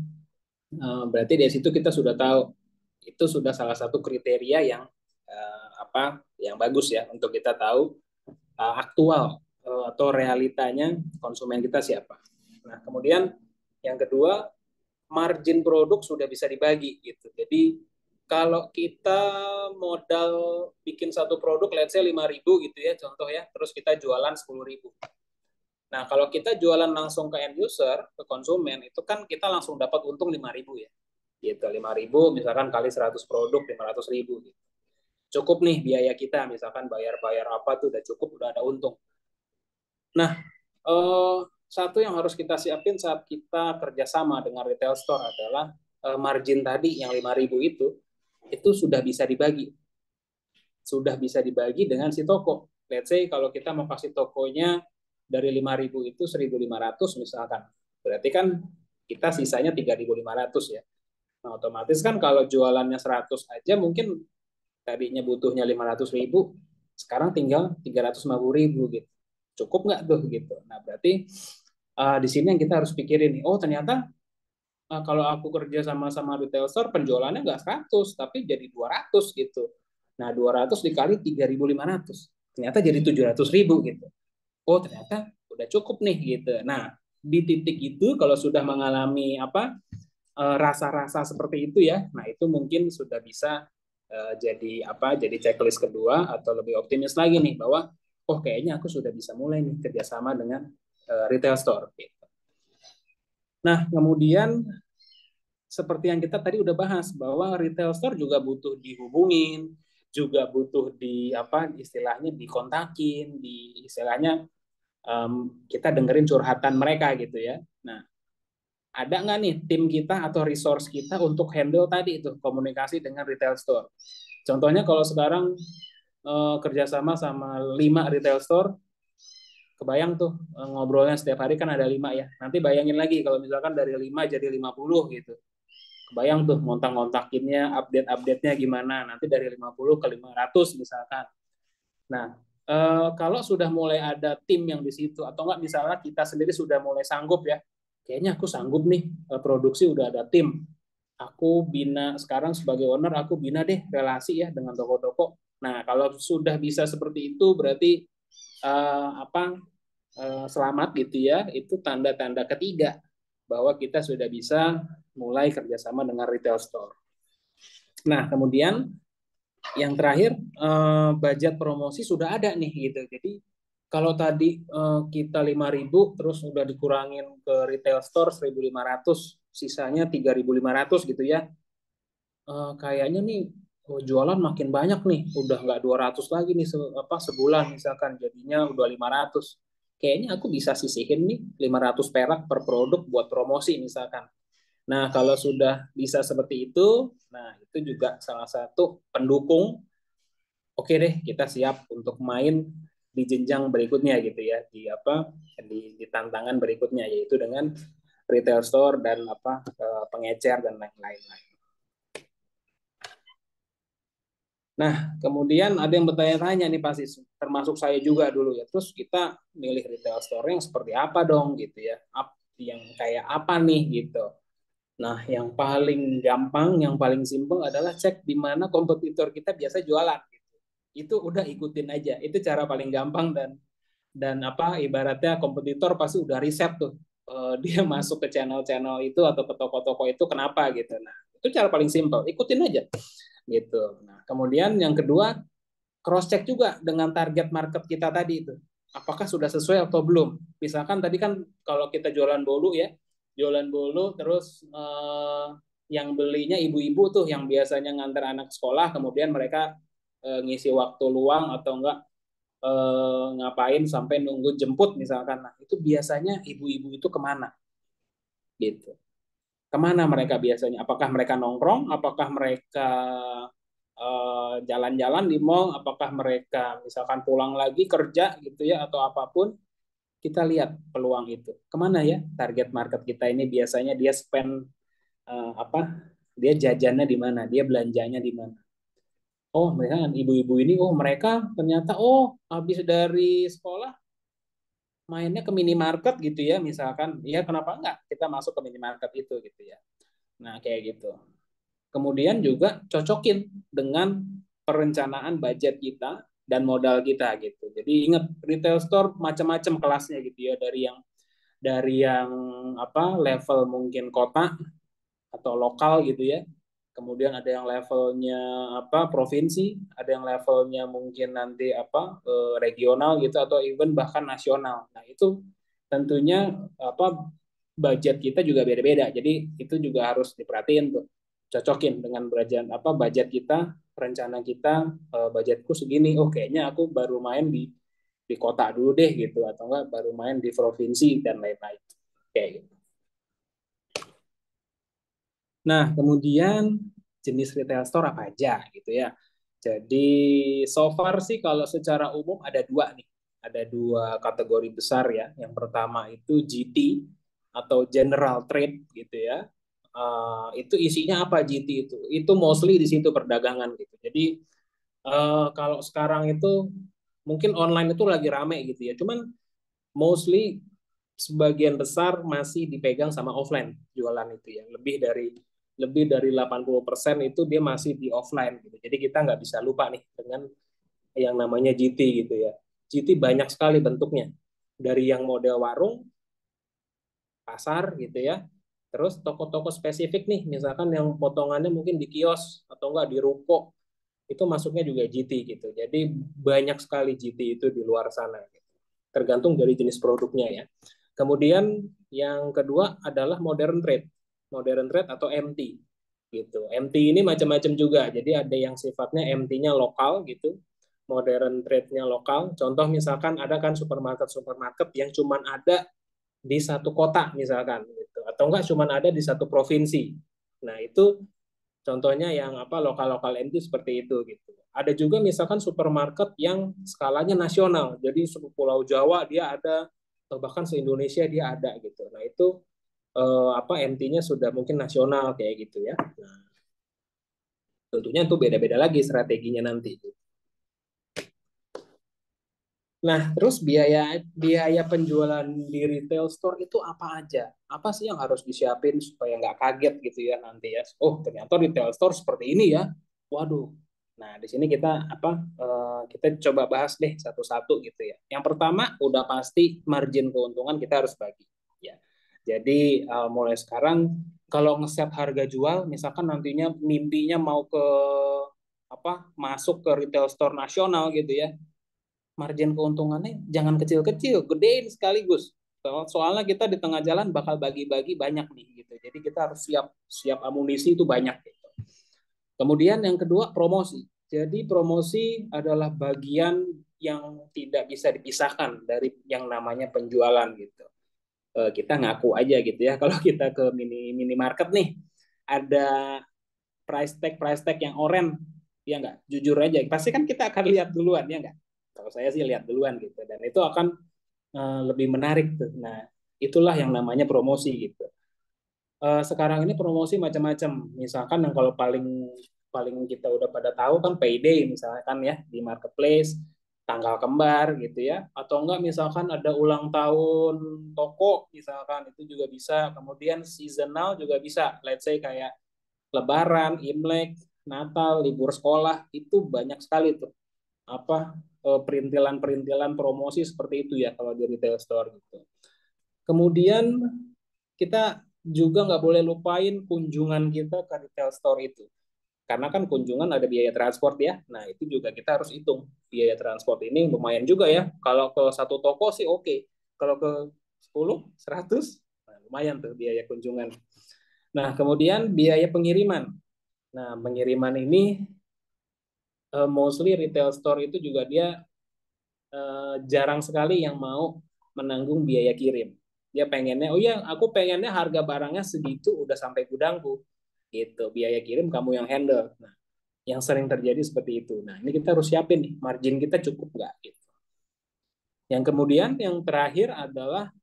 berarti dari situ kita sudah tahu itu sudah salah satu kriteria yang apa yang bagus ya untuk kita tahu aktual atau realitanya konsumen kita siapa. Nah, kemudian yang kedua, margin produk sudah bisa dibagi gitu. Jadi kalau kita modal bikin satu produk let's say 5.000 gitu ya contoh ya, terus kita jualan 10.000. Nah, kalau kita jualan langsung ke end user, ke konsumen, itu kan kita langsung dapat untung 5.000 ya. Gitu, 5.000 misalkan kali 100 produk 500.000 gitu. Cukup nih biaya kita, misalkan bayar-bayar apa tuh udah cukup, udah ada untung. Nah, eh, satu yang harus kita siapin saat kita kerjasama dengan retail store adalah margin tadi yang 5.000 itu sudah bisa dibagi. Sudah bisa dibagi dengan si toko. Let's say kalau kita mau kasih tokonya dari 5.000 itu 1.500 misalkan. Berarti kan kita sisanya 3.500 ya. Nah, otomatis kan kalau jualannya 100 aja mungkin tadinya butuhnya 500.000, sekarang tinggal 350.000 gitu. Cukup nggak tuh gitu. Nah, berarti di sini yang kita harus pikirin nih, oh ternyata kalau aku kerja sama retail store penjualannya nggak 100 tapi jadi 200 gitu. Nah, 200 dikali 3.500 ternyata jadi 700.000 gitu. Oh, ternyata udah cukup nih gitu. Nah, di titik itu kalau sudah mengalami apa rasa-rasa seperti itu ya, nah itu mungkin sudah bisa jadi apa? Jadi checklist kedua atau lebih optimis lagi nih bahwa oh kayaknya aku sudah bisa mulai nih kerjasama dengan retail store. Gitu. Nah, kemudian seperti yang kita tadi udah bahas bahwa retail store juga butuh dihubungin, juga butuh di apa istilahnya dikontakin, di istilahnya kita dengerin curhatan mereka gitu ya. Nah, ada nggak nih tim kita atau resource kita untuk handle tadi itu komunikasi dengan retail store? Contohnya kalau sekarang kerjasama sama 5 retail store, kebayang tuh ngobrolnya setiap hari kan ada 5 ya. Nanti bayangin lagi kalau misalkan dari 5 jadi 50 gitu. Kebayang tuh ngontak-ngontakinnya, update-update-nya gimana. Nanti dari 50 ke 500 misalkan. Nah, kalau sudah mulai ada tim yang di situ, atau enggak misalnya kita sendiri sudah mulai sanggup ya, kayaknya aku sanggup nih, produksi udah ada tim. Aku bina, sekarang sebagai owner, aku bina deh relasi ya dengan toko-toko. Nah, kalau sudah bisa seperti itu, berarti apa selamat gitu ya, itu tanda-tanda ketiga bahwa kita sudah bisa mulai kerjasama dengan retail store. Nah, kemudian yang terakhir budget promosi sudah ada nih gitu. Jadi kalau tadi kita 5.000 terus udah dikurangin ke retail store 1.500, sisanya 3.500 gitu ya. Kayaknya nih jualan makin banyak nih, udah nggak 200 lagi nih apa sebulan misalkan jadinya udah 500. Kayaknya aku bisa sisihin nih 500 perak per produk buat promosi misalkan. Nah, kalau sudah bisa seperti itu, nah itu juga salah satu pendukung oke deh kita siap untuk main di jenjang berikutnya gitu ya di apa di tantangan berikutnya yaitu dengan retail store dan apa pengecer dan lain-lain. Nah, kemudian ada yang bertanya-tanya nih pasti termasuk saya juga dulu ya. Terus kita milih retail store yang seperti apa dong gitu ya. Yang kayak apa nih gitu. Nah, yang paling gampang, yang paling simpel adalah cek di mana kompetitor kita biasa jualan. Gitu. Itu udah ikutin aja. Itu cara paling gampang dan apa ibaratnya kompetitor pasti udah riset tuh. Dia masuk ke channel-channel itu atau ke toko-toko itu kenapa gitu. Nah, itu cara paling simpel. Ikutin aja gitu. Nah, kemudian yang kedua cross check juga dengan target market kita tadi itu. Apakah sudah sesuai atau belum? Misalkan tadi kan kalau kita jualan bolu ya, jualan bolu terus yang belinya ibu-ibu tuh yang biasanya ngantar anak sekolah, kemudian mereka ngisi waktu luang atau enggak ngapain sampai nunggu jemput misalkan. Nah, itu biasanya ibu-ibu itu kemana gitu. Kemana mereka biasanya? Apakah mereka nongkrong? Apakah mereka jalan-jalan di mall? Apakah mereka misalkan pulang lagi kerja gitu ya atau apapun? Kita lihat peluang itu. Kemana ya target market kita ini biasanya dia spend apa? Dia jajannya di mana? Dia belanjanya di mana? Oh, mereka kan ibu-ibu ini, oh mereka ternyata habis dari sekolah mainnya ke minimarket gitu ya, misalkan. Ya kenapa enggak kita masuk ke minimarket itu gitu ya. Nah, kayak gitu. Kemudian juga cocokin dengan perencanaan budget kita dan modal kita gitu. Jadi ingat retail store macam-macam kelasnya gitu ya, dari yang apa level mungkin kota atau lokal gitu ya. Kemudian ada yang levelnya apa provinsi, ada yang levelnya mungkin nanti apa regional gitu atau even bahkan nasional. Nah, itu tentunya apa budget kita juga beda-beda. Jadi itu juga harus diperhatiin tuh. Cocokin dengan budget kita, rencana kita, budgetku segini. Oh, kayaknya aku baru main di kota dulu deh gitu atau enggak baru main di provinsi dan lain-lain. Kayak gitu. Nah, kemudian jenis retail store apa aja gitu ya. Jadi so far sih kalau secara umum ada dua nih. Ada dua kategori besar ya. Yang pertama itu GT atau General Trade gitu ya. Itu isinya apa GT itu? Itu mostly di situ perdagangan gitu. Jadi kalau sekarang itu mungkin online itu lagi rame gitu ya. Cuman mostly sebagian besar masih dipegang sama offline jualan itu ya. Lebih dari 80% itu dia masih di offline gitu. Jadi kita nggak bisa lupa nih dengan yang namanya GT gitu ya. GT banyak sekali bentuknya. Dari yang model warung, pasar gitu ya. Terus toko-toko spesifik nih, misalkan yang potongannya mungkin di kios atau enggak di ruko, itu masuknya juga GT gitu. Jadi banyak sekali GT itu di luar sana. Gitu. Tergantung dari jenis produknya ya. Kemudian yang kedua adalah modern trade atau MT gitu. MT ini macam-macam juga. Jadi ada yang sifatnya MT-nya lokal gitu, modern trade-nya lokal. Contoh misalkan ada kan supermarket yang cuma ada di satu kota misalkan gitu, atau enggak cuma ada di satu provinsi. Nah itu contohnya yang apa lokal-lokal MT seperti itu gitu. Ada juga misalkan supermarket yang skalanya nasional. Jadi Pulau Jawa dia ada atau bahkan se-Indonesia dia ada gitu. Nah, itu apa MT-nya sudah mungkin nasional kayak gitu ya. Nah, tentunya itu beda-beda lagi strateginya nanti. Nah, terus biaya biaya penjualan di retail store itu apa aja? Apa sih yang harus disiapin supaya nggak kaget gitu ya nanti ya? Oh, ternyata retail store seperti ini ya. Waduh. Nah, di sini kita kita coba bahas deh satu-satu gitu ya. Yang pertama udah pasti margin keuntungan kita harus bagi ya. Jadi mulai sekarang kalau ngeset harga jual, misalkan nantinya mimpinya mau ke apa masuk ke retail store nasional gitu ya, margin keuntungannya jangan kecil-kecil, gedein sekaligus. Soalnya kita di tengah jalan bakal bagi-bagi banyak nih gitu. Jadi kita harus siap siap amunisi itu banyak gitu. Kemudian yang kedua promosi. Jadi promosi adalah bagian yang tidak bisa dipisahkan dari yang namanya penjualan gitu. Kita ngaku aja gitu ya kalau kita ke minimarket nih ada price tag yang orange ya nggak jujur aja pasti kan kita akan lihat duluan ya nggak kalau saya sih lihat duluan gitu dan itu akan lebih menarik tuh. Nah, itulah yang namanya promosi gitu. Sekarang ini promosi macam-macam. Misalkan yang kalau paling paling kita udah pada tahu kan payday misalkan ya di marketplace, tanggal kembar gitu ya. Atau enggak misalkan ada ulang tahun toko misalkan itu juga bisa. Kemudian seasonal juga bisa. Let's say kayak Lebaran, Imlek, Natal, libur sekolah itu banyak sekali tuh apa perintilan-perintilan promosi seperti itu ya kalau di retail store gitu. Kemudian kita juga nggak boleh lupain kunjungan kita ke retail store itu. Karena kan kunjungan ada biaya transport ya. Nah, itu juga kita harus hitung. Biaya transport ini lumayan juga ya. Kalau ke satu toko sih oke. Kalau ke 10, 100, nah, lumayan tuh biaya kunjungan. Nah, kemudian biaya pengiriman. Nah, pengiriman ini mostly retail store itu juga dia jarang sekali yang mau menanggung biaya kirim. Dia pengennya, oh ya, aku pengennya harga barangnya segitu udah sampai gudangku. Gitu, biaya kirim kamu yang handle. Nah, yang sering terjadi seperti itu. Nah, ini kita harus siapin nih, margin kita cukup nggak? Gitu. Yang kemudian yang terakhir adalah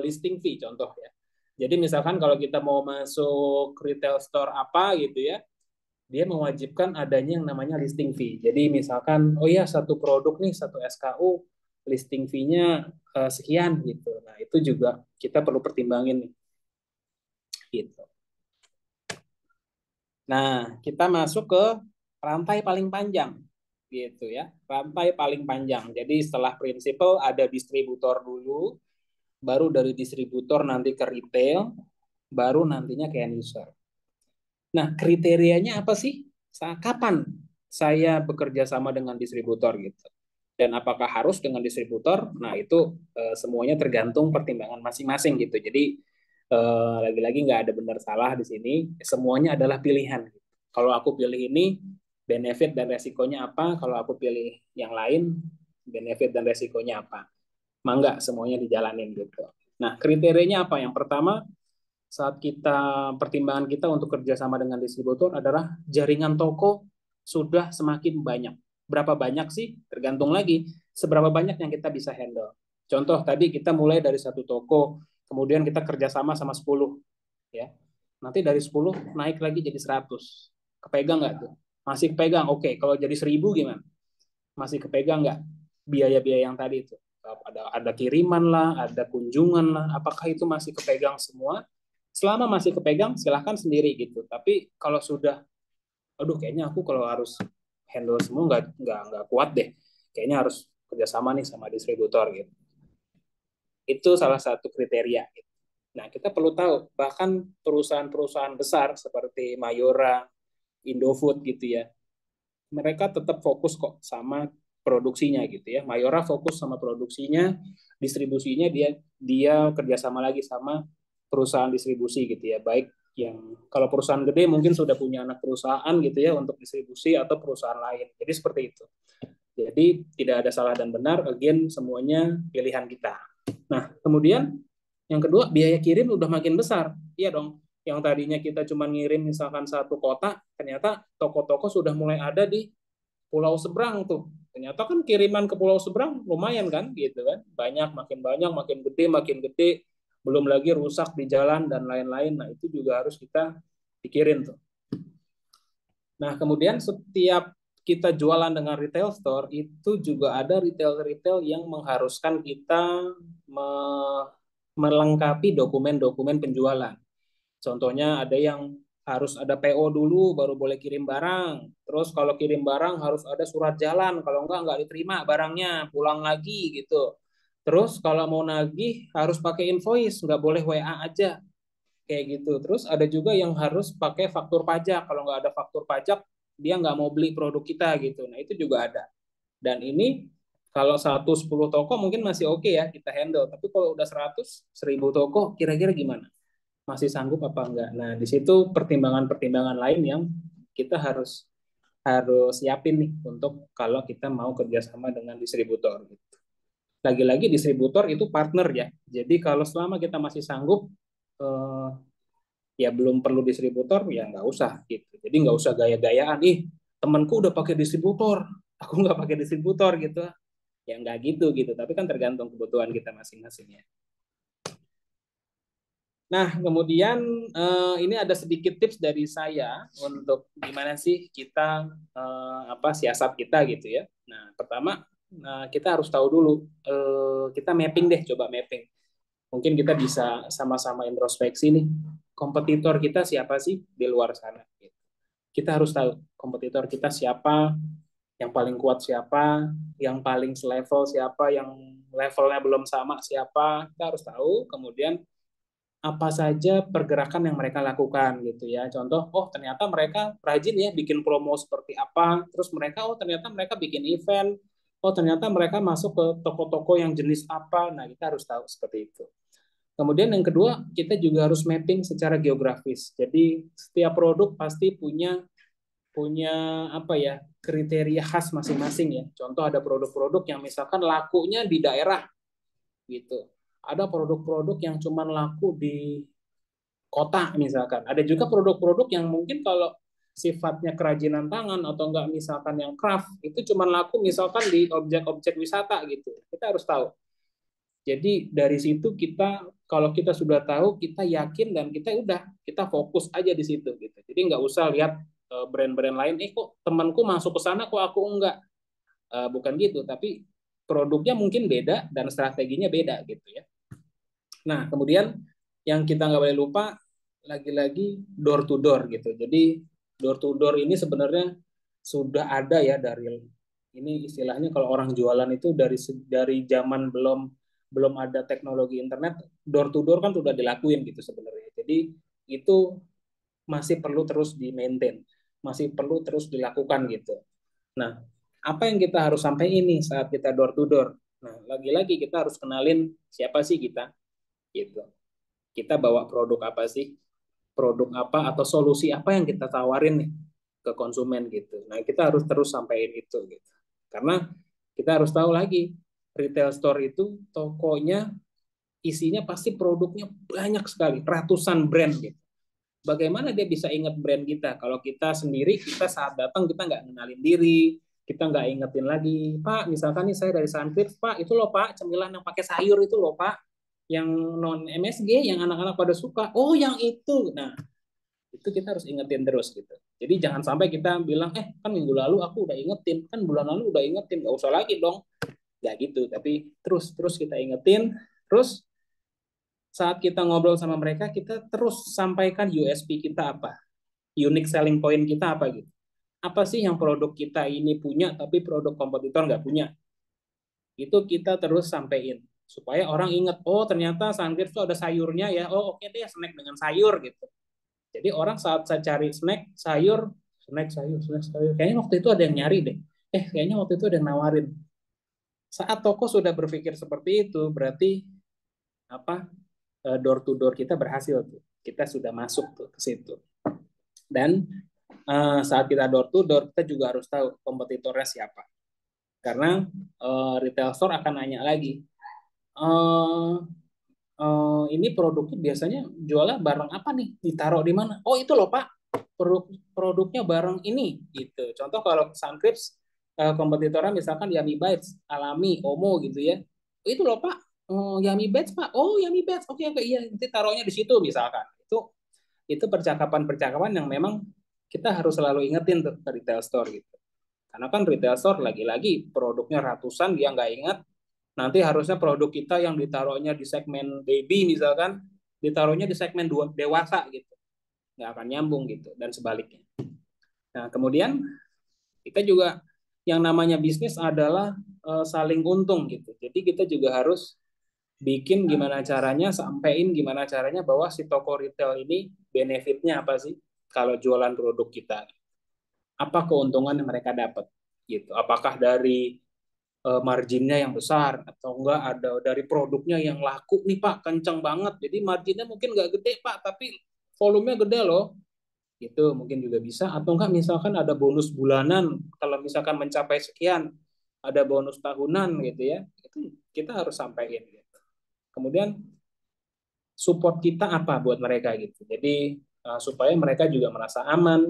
listing fee, contoh ya. Jadi misalkan kalau kita mau masuk retail store apa gitu ya, dia mewajibkan adanya yang namanya listing fee. Jadi misalkan, oh ya satu produk nih, satu SKU, listing fee-nya sekian gitu. Nah itu juga kita perlu pertimbangin nih. Gitu. Nah kita masuk ke rantai paling panjang gitu ya, rantai paling panjang. Jadi setelah prinsipal ada distributor dulu, baru dari distributor nanti ke retail, baru nantinya ke end user. Nah, kriterianya apa sih? Kapan saya bekerja sama dengan distributor gitu? Dan apakah harus dengan distributor? Nah, itu semuanya tergantung pertimbangan masing-masing gitu. Jadi lagi-lagi nggak ada benar salah di sini. Semuanya adalah pilihan. Kalau aku pilih ini, benefit dan resikonya apa? Kalau aku pilih yang lain, benefit dan resikonya apa? Mangga semuanya dijalanin gitu. Nah, kriterianya apa? Yang pertama, saat kita pertimbangan kita untuk kerjasama dengan distributor adalah jaringan toko sudah semakin banyak. Berapa banyak sih? Tergantung lagi seberapa banyak yang kita bisa handle. Contoh tadi kita mulai dari satu toko, kemudian kita kerjasama sama 10, ya. Nanti dari 10 naik lagi jadi 100. Kepegang nggak tuh? Masih kepegang. Oke, kalau jadi 1000 gimana? Masih kepegang nggak biaya-biaya yang tadi itu? Ada kiriman lah, ada kunjungan lah. Apakah itu masih kepegang semua? Selama masih kepegang, silahkan sendiri gitu. Tapi kalau sudah, aduh kayaknya aku kalau harus handle semua nggak kuat deh. Kayaknya harus kerjasama nih sama distributor gitu. Itu salah satu kriteria. Gitu. Nah, kita perlu tahu, bahkan perusahaan-perusahaan besar seperti Mayora, Indofood gitu ya, mereka tetap fokus kok sama produksinya gitu ya. Mayora fokus sama produksinya, distribusinya dia dia kerjasama lagi sama perusahaan distribusi gitu ya. Baik yang kalau perusahaan gede mungkin sudah punya anak perusahaan gitu ya untuk distribusi atau perusahaan lain. Jadi seperti itu. Jadi tidak ada salah dan benar, again semuanya pilihan kita. Nah, kemudian yang kedua biaya kirim udah makin besar. Iya dong. Yang tadinya kita cuma ngirim misalkan satu kota, ternyata toko-toko sudah mulai ada di pulau seberang tuh. Ternyata kan kiriman ke pulau seberang lumayan kan gitu kan. Banyak, makin gede. Belum lagi rusak di jalan dan lain-lain. Nah, itu juga harus kita pikirin tuh. Nah, kemudian setiap kita jualan dengan retail store, itu juga ada retail-retail yang mengharuskan kita melengkapi dokumen-dokumen penjualan. Contohnya ada yang harus ada PO dulu baru boleh kirim barang. Terus kalau kirim barang harus ada surat jalan, kalau enggak diterima barangnya, pulang lagi gitu. Terus kalau mau nagih harus pakai invoice, nggak boleh WA aja kayak gitu. Terus ada juga yang harus pakai faktur pajak. Kalau nggak ada faktur pajak, dia nggak mau beli produk kita gitu. Nah itu juga ada. Dan ini kalau 110 toko mungkin masih oke ya kita handle. Tapi kalau udah 100, 1000 toko, kira-kira gimana? Masih sanggup apa enggak? Nah di situ pertimbangan-pertimbangan lain yang kita harus harus siapin nih untuk kalau kita mau kerjasama dengan distributor. Lagi-lagi distributor itu partner ya. Jadi kalau selama kita masih sanggup eh, ya belum perlu distributor ya nggak usah gitu. Jadi nggak usah gaya-gayaan, ih temanku udah pakai distributor, aku nggak pakai distributor gitu. Ya nggak gitu gitu. Tapi kan tergantung kebutuhan kita masing-masing ya. Nah kemudian ini ada sedikit tips dari saya untuk gimana sih kita apa siasat kita gitu ya. Nah pertama kita harus tahu dulu kita mapping deh, coba mapping. Mungkin kita bisa sama-sama introspeksi nih, kompetitor kita siapa sih di luar sana. Kita harus tahu kompetitor kita siapa, yang paling kuat siapa, yang paling selevel siapa, yang levelnya belum sama siapa. Kita harus tahu, kemudian apa saja pergerakan yang mereka lakukan gitu ya. Contoh, oh ternyata mereka rajin ya bikin promo seperti apa, terus mereka oh ternyata mereka bikin event, oh ternyata mereka masuk ke toko-toko yang jenis apa. Nah, kita harus tahu seperti itu. Kemudian yang kedua, kita juga harus mapping secara geografis. Jadi setiap produk pasti punya punya apa ya, kriteria khas masing-masing ya. Contoh ada produk-produk yang misalkan lakunya di daerah gitu. Ada produk-produk yang cuma laku di kota misalkan. Ada juga produk-produk yang mungkin kalau sifatnya kerajinan tangan atau enggak misalkan yang craft itu cuma laku misalkan di objek-objek wisata gitu. Kita harus tahu. Jadi dari situ kita kalau kita sudah tahu kita yakin dan kita udah kita fokus aja di situ gitu. Jadi nggak usah lihat brand-brand lain. Kok temanku masuk ke sana kok aku enggak. Bukan gitu. Tapi produknya mungkin beda dan strateginya beda gitu ya. Nah kemudian yang kita nggak boleh lupa lagi-lagi door to door gitu. Jadi door to door ini sebenarnya sudah ada ya dari ini istilahnya kalau orang jualan itu dari zaman belum belum ada teknologi internet, door to door kan sudah dilakuin gitu sebenarnya. Jadi itu masih perlu terus di maintain, masih perlu terus dilakukan gitu. Nah, apa yang kita harus sampai ini saat kita door to door? Nah, lagi-lagi kita harus kenalin siapa sih kita gitu. Kita bawa produk apa sih? Produk apa atau solusi apa yang kita tawarin nih ke konsumen gitu. Nah, kita harus terus sampaikan itu gitu. Karena kita harus tahu lagi, retail store itu tokonya isinya pasti produknya banyak sekali, ratusan brand gitu. Bagaimana dia bisa ingat brand kita? Kalau kita sendiri, kita saat datang kita nggak kenalin diri, kita nggak ingetin lagi, Pak, misalkan nih saya dari Sunfit, Pak, itu loh Pak, cemilan yang pakai sayur itu loh Pak, yang non MSG, yang anak-anak pada suka. Oh, yang itu. Nah, itu kita harus ingetin terus gitu. Jadi jangan sampai kita bilang, kan minggu lalu aku udah ingetin, kan bulan lalu udah ingetin, nggak usah lagi dong. Nggak gitu, tapi terus kita ingetin, terus saat kita ngobrol sama mereka, kita terus sampaikan USP kita apa, unique selling point kita apa gitu. Apa sih yang produk kita ini punya, tapi produk kompetitor nggak punya. Itu kita terus sampaikan supaya orang ingat, oh ternyata Sangkir itu ada sayurnya ya, oh oke deh snack dengan sayur gitu. Jadi orang saat saya cari snack, sayur, snack sayur. Kayaknya waktu itu ada yang nyari deh. Kayaknya waktu itu ada yang nawarin. Saat toko sudah berpikir seperti itu, berarti apa? Door to door kita berhasil tuh. Kita sudah masuk tuh ke situ. Dan saat kita door to door, kita juga harus tahu kompetitornya siapa. Karena retail store akan nanya lagi, uh, ini produknya biasanya jualnya barang apa nih? Ditaruh di mana? Oh itu loh Pak, produknya barang ini gitu. Contoh kalau Suncrisp kompetitornya misalkan Yummy Bites, Alami, Omo gitu ya. Oh, itu loh Pak, Yummy Bites Pak. Oh Yummy Bites, oke oke iya nanti taruhnya di situ misalkan. Itu percakapan-percakapan yang memang kita harus selalu ingetin tuh ke retail store gitu. Karena kan retail store lagi-lagi produknya ratusan dia nggak ingat, nanti harusnya produk kita yang ditaruhnya di segmen baby misalkan, ditaruhnya di segmen dewasa gitu. Nggak akan nyambung gitu, dan sebaliknya. Nah, kemudian kita juga yang namanya bisnis adalah saling untung gitu. Jadi kita juga harus bikin gimana caranya, sampein gimana caranya bahwa si toko retail ini benefitnya apa sih kalau jualan produk kita. Apa keuntungan yang mereka dapat gitu. Apakah dari marginnya yang besar atau enggak ada dari produknya yang laku nih Pak, kenceng banget. Jadi marginnya mungkin nggak gede Pak, tapi volumenya gede loh. Itu mungkin juga bisa. Atau enggak misalkan ada bonus bulanan, kalau misalkan mencapai sekian, ada bonus tahunan gitu ya. Itu kita harus sampaikan gitu. Kemudian support kita apa buat mereka gitu. Jadi supaya mereka juga merasa aman,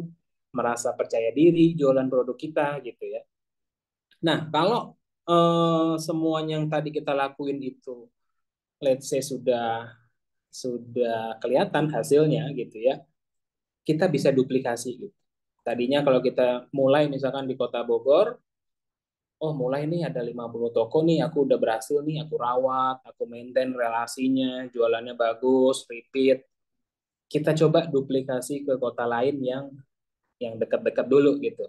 merasa percaya diri jualan produk kita gitu ya. Nah, kalau semuanya yang tadi kita lakuin itu let's say sudah kelihatan hasilnya gitu ya, kita bisa duplikasi gitu. Tadinya kalau kita mulai misalkan di Kota Bogor, oh mulai nih ada 50 toko nih, aku udah berhasil nih, aku rawat, aku maintain relasinya, jualannya bagus, repeat. Kita coba duplikasi ke kota lain yang dekat-dekat dulu gitu.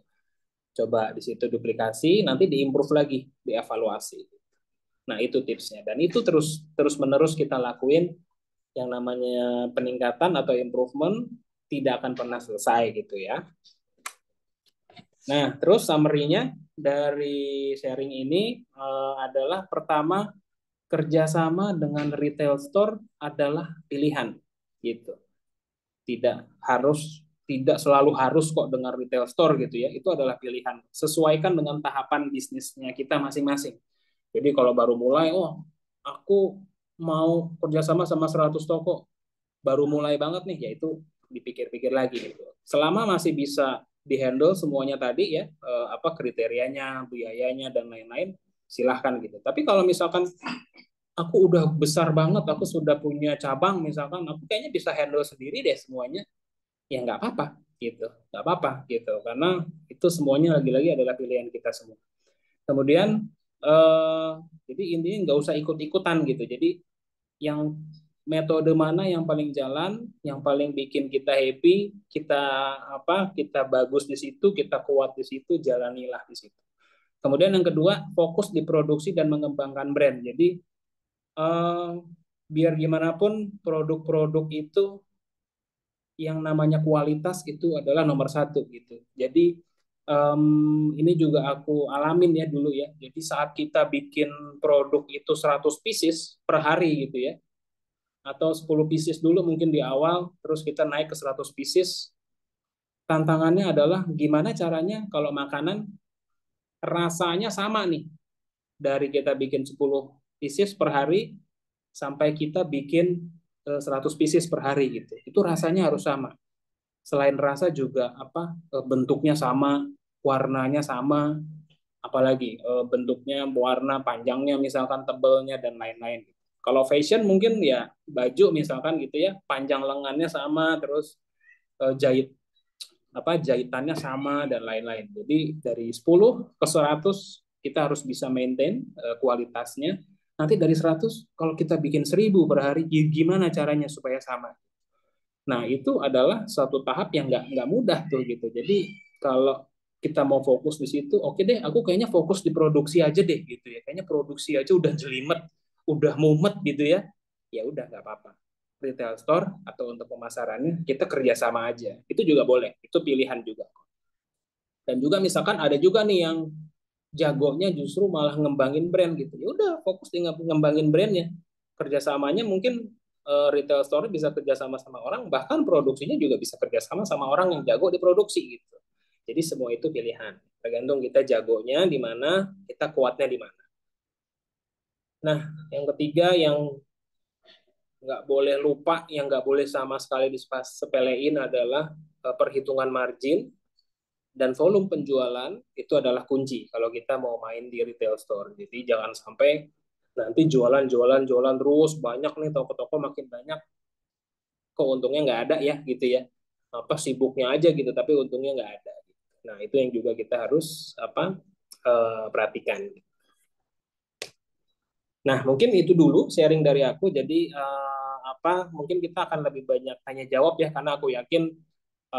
Coba di situ duplikasi, nanti diimprove lagi, dievaluasi. Nah, itu tipsnya. Dan itu terus terus menerus kita lakuin, yang namanya peningkatan atau improvement tidak akan pernah selesai gitu ya. Nah, terus summary-nya dari sharing ini adalah pertama, kerjasama dengan retail store adalah pilihan gitu. Tidak harus tidak selalu harus kok dengan retail store gitu ya. Itu adalah pilihan. Sesuaikan dengan tahapan bisnisnya kita masing-masing. Jadi kalau baru mulai, oh aku mau kerjasama sama 100 toko, baru mulai banget nih, yaitu dipikir-pikir lagi gitu. Selama masih bisa dihandle semuanya tadi ya, apa kriterianya, biayanya dan lain-lain, silahkan gitu. Tapi kalau misalkan aku udah besar banget, aku sudah punya cabang misalkan, aku kayaknya bisa handle sendiri deh semuanya, ya nggak apa-apa gitu, nggak apa-apa gitu, karena itu semuanya lagi-lagi adalah pilihan kita semua. Kemudian eh, jadi intinya nggak usah ikut-ikutan gitu. Jadi yang metode mana yang paling jalan, yang paling bikin kita happy, kita kita bagus di situ, kita kuat di situ, jalanilah di situ. Kemudian yang kedua, fokus di produksi dan mengembangkan brand. Jadi eh, biar gimana pun produk-produk itu yang namanya kualitas itu adalah nomor satu gitu. Jadi ini juga aku alamin ya dulu ya. Jadi saat kita bikin produk itu 100 pieces per hari gitu ya, atau 10 pieces dulu mungkin di awal, terus kita naik ke 100 pieces. Tantangannya adalah gimana caranya kalau makanan rasanya sama nih, dari kita bikin 10 pieces per hari sampai kita bikin 100 pieces per hari gitu. Itu rasanya harus sama. Selain rasa juga bentuknya sama, warnanya sama, apalagi bentuknya, warna, panjangnya misalkan, tebelnya dan lain-lain. Kalau fashion mungkin ya baju misalkan gitu ya, panjang lengannya sama, terus jahit jahitannya sama dan lain-lain. Jadi dari 10 ke 100 kita harus bisa maintain kualitasnya. Nanti dari 100 kalau kita bikin 1000 per hari, gimana caranya supaya sama? Nah, itu adalah suatu tahap yang nggak mudah tuh gitu. Jadi kalau kita mau fokus di situ, oke deh, aku kayaknya fokus di produksi aja deh gitu ya. Kayaknya produksi aja udah jelimet, udah mumet gitu ya. Ya udah nggak apa-apa. Retail store atau untuk pemasarannya kita kerjasama aja. Itu juga boleh. Itu pilihan juga. Dan juga misalkan ada juga nih yang jagonya justru malah ngembangin brand gitu. Ya udah fokus di ngembangin brandnya. Kerjasamanya mungkin retail store bisa kerjasama sama orang, bahkan produksinya juga bisa kerjasama sama orang yang jago di produksi gitu. Jadi semua itu pilihan. Tergantung kita jagonya di mana, kita kuatnya di mana. Nah, yang ketiga yang nggak boleh lupa, yang nggak boleh sama sekali disepelein adalah perhitungan margin dan volume penjualan itu adalah kunci kalau kita mau main di retail store. Jadi jangan sampai nanti jualan jualan jualan terus banyak nih, toko-toko makin banyak, kok untungnya nggak ada ya gitu ya. Apa sibuknya aja gitu tapi untungnya nggak ada. Nah, itu yang juga kita harus perhatikan. Nah, mungkin itu dulu sharing dari aku. Jadi mungkin kita akan lebih banyak tanya jawab ya, karena aku yakin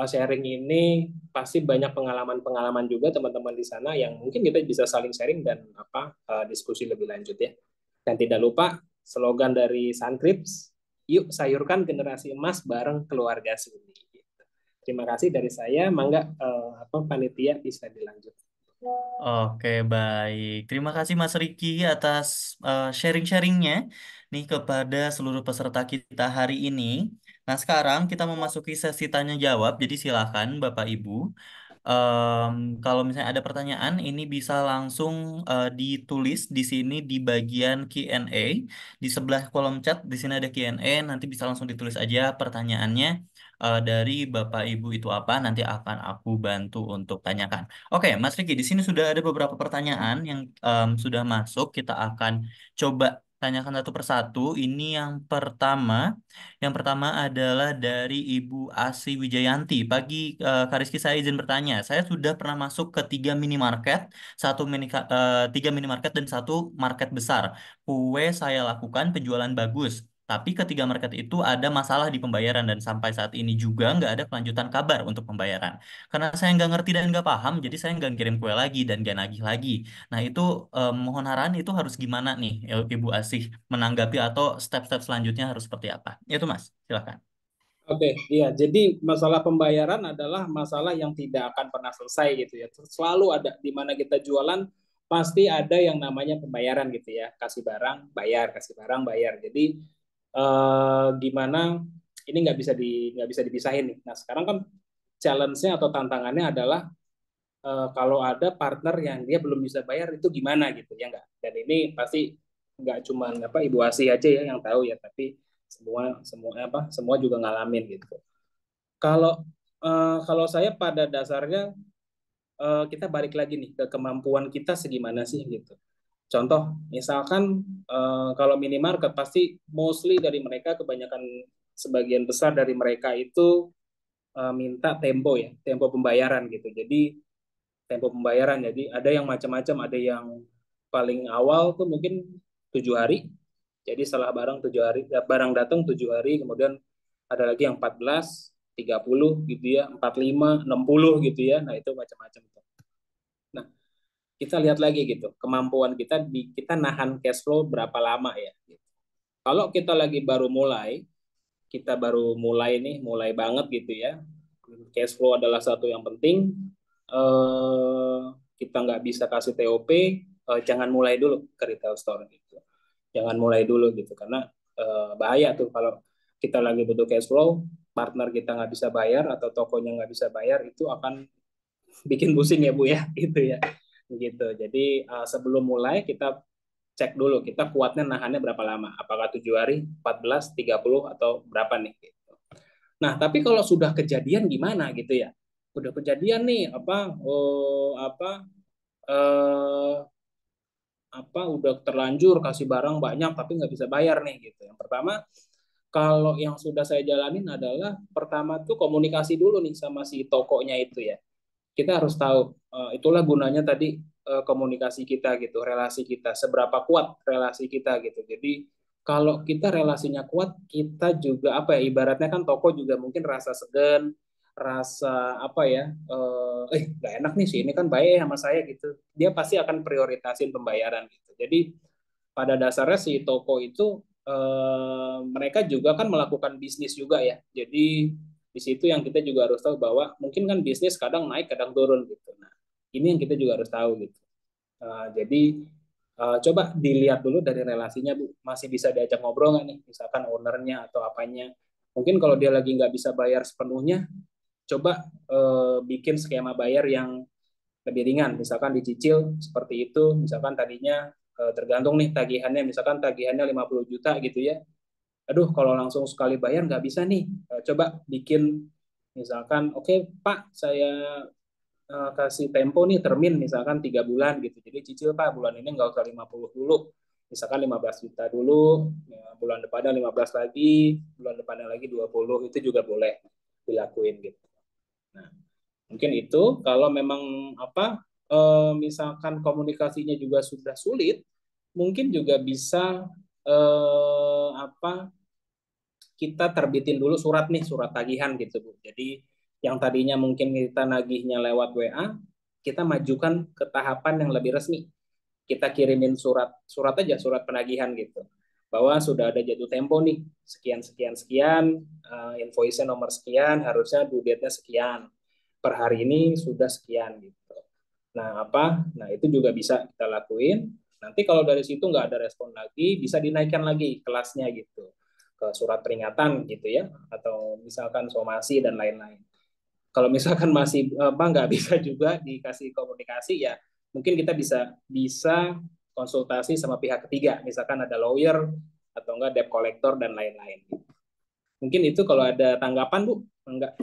sharing ini pasti banyak pengalaman-pengalaman juga teman-teman di sana yang mungkin kita bisa saling sharing dan diskusi lebih lanjut ya. Dan tidak lupa slogan dari Sunkrips, yuk sayurkan generasi emas bareng keluarga Suni. Terima kasih dari saya, mangga panitia bisa dilanjut.
Oke, baik. Terima kasih Mas Riki atas sharing-sharingnya nih kepada seluruh peserta kita hari ini. Nah, sekarang kita memasuki sesi tanya jawab. Jadi silakan Bapak Ibu. Em, Kalau misalnya ada pertanyaan, ini bisa langsung ditulis di sini di bagian Q&A. Di sebelah kolom chat, di sini ada Q&A. Nanti bisa langsung ditulis aja pertanyaannya dari Bapak Ibu itu apa. Nanti akan aku bantu untuk tanyakan. Oke, Mas Riki, di sini sudah ada beberapa pertanyaan yang sudah masuk. Kita akan coba tanyakan satu persatu. Ini yang pertama adalah dari Ibu Asi Wijayanti. Pagi Kariski, saya izin bertanya. Saya sudah pernah masuk ke tiga minimarket dan satu market besar. Kue saya lakukan penjualan bagus. Tapi ketiga market itu ada masalah di pembayaran dan sampai saat ini juga nggak ada kelanjutan kabar untuk pembayaran. Karena saya nggak ngerti dan nggak paham, jadi saya nggak kirim kue lagi dan nggak nagih lagi. Nah itu mohon arahan itu harus gimana nih, Ibu Asih menanggapi atau step-step selanjutnya harus seperti apa? Itu Mas, silakan.
Oke, iya. Jadi masalah pembayaran adalah masalah yang tidak akan pernah selesai gitu ya. Selalu ada di mana kita jualan pasti ada yang namanya pembayaran gitu ya. Kasih barang, bayar, kasih barang, bayar. Jadi gimana ini nggak bisa dipisahin nih. Nah, sekarang kan challenge-nya atau tantangannya adalah kalau ada partner yang dia belum bisa bayar itu gimana gitu ya nggak. Dan ini pasti nggak cuma apa Ibu Asih aja ya yang tahu ya, tapi semua semua apa semua juga ngalamin gitu. Kalau kalau saya pada dasarnya kita balik lagi nih ke kemampuan kita segimana sih gitu. Contoh, misalkan kalau minimarket pasti mostly dari mereka kebanyakan sebagian besar dari mereka itu minta tempo ya, tempo pembayaran gitu. Jadi tempo pembayaran. Jadi ada yang macam-macam, ada yang paling awal tuh mungkin 7 hari. Jadi setelah barang 7 hari, barang datang 7 hari, kemudian ada lagi yang 14, 30 gitu ya, 45, 60 gitu ya. Nah itu macam-macam tuh. Nah kita lihat lagi gitu, kemampuan kita di kita nahan cash flow berapa lama ya. Kalau kita lagi baru mulai, kita baru mulai nih, mulai banget gitu ya. Cash flow adalah satu yang penting. Eh, kita nggak bisa kasih TOP, jangan mulai dulu ke retail store gitu. Jangan mulai dulu gitu, karena bahaya tuh kalau kita lagi butuh cash flow, partner kita nggak bisa bayar atau tokonya nggak bisa bayar, itu akan bikin pusing ya Bu ya, gitu ya. Gitu. Jadi sebelum mulai kita cek dulu kita kuatnya nahannya berapa lama. Apakah 7 hari, 14, 30 atau berapa nih gitu. Nah, tapi kalau sudah kejadian gimana gitu ya? Udah kejadian nih eh, udah terlanjur kasih barang banyak tapi nggak bisa bayar nih gitu. Yang pertama, kalau yang sudah saya jalanin adalah pertama tuh komunikasi dulu nih sama si tokonya itu ya. Kita harus tahu itulah gunanya tadi komunikasi kita gitu, relasi kita, seberapa kuat relasi kita gitu. Jadi kalau kita relasinya kuat, kita juga apa ya, ibaratnya kan toko juga mungkin rasa segan, rasa apa ya, nggak enak nih sih ini kan baik sama saya gitu, dia pasti akan prioritasin pembayaran gitu. Jadi pada dasarnya si toko itu mereka juga kan melakukan bisnis juga ya. Jadi di situ yang kita juga harus tahu bahwa mungkin kan bisnis kadang naik kadang turun gitu. Nah, ini yang kita juga harus tahu gitu. Jadi coba dilihat dulu dari relasinya Bu, masih bisa diajak ngobrol nggak nih, misalkan ownernya atau apanya. Mungkin kalau dia lagi nggak bisa bayar sepenuhnya, coba bikin skema bayar yang lebih ringan, misalkan dicicil seperti itu, misalkan tadinya tergantung nih tagihannya, misalkan tagihannya 50 juta gitu ya, aduh kalau langsung sekali bayar nggak bisa nih. Coba bikin misalkan oke Pak saya kasih tempo nih termin misalkan 3 bulan gitu, jadi cicil Pak bulan ini nggak usah 50 dulu, misalkan 15 juta dulu ya, bulan depannya 15 lagi, bulan depannya lagi 20, itu juga boleh dilakuin gitu. Nah, mungkin itu kalau memang apa misalkan komunikasinya juga sudah sulit, mungkin juga bisa apa kita terbitin dulu surat nih, surat tagihan gitu Bu. Jadi yang tadinya mungkin kita nagihnya lewat WA, kita majukan ke tahapan yang lebih resmi. Kita kirimin surat surat aja, surat penagihan gitu. Bahwa sudah ada jatuh tempo nih, sekian sekian sekian, invoice-nya nomor sekian, harusnya due date-nya sekian. Per hari ini sudah sekian gitu. Nah, itu juga bisa kita lakuin. Nanti kalau dari situ nggak ada respon lagi, bisa dinaikkan lagi kelasnya gitu ke surat peringatan gitu ya, atau misalkan somasi dan lain-lain. Kalau misalkan masih apa nggak bisa juga dikasih komunikasi ya, mungkin kita bisa bisa konsultasi sama pihak ketiga, misalkan ada lawyer atau enggak debt collector dan lain-lain. Mungkin itu kalau ada tanggapan Bu, enggak?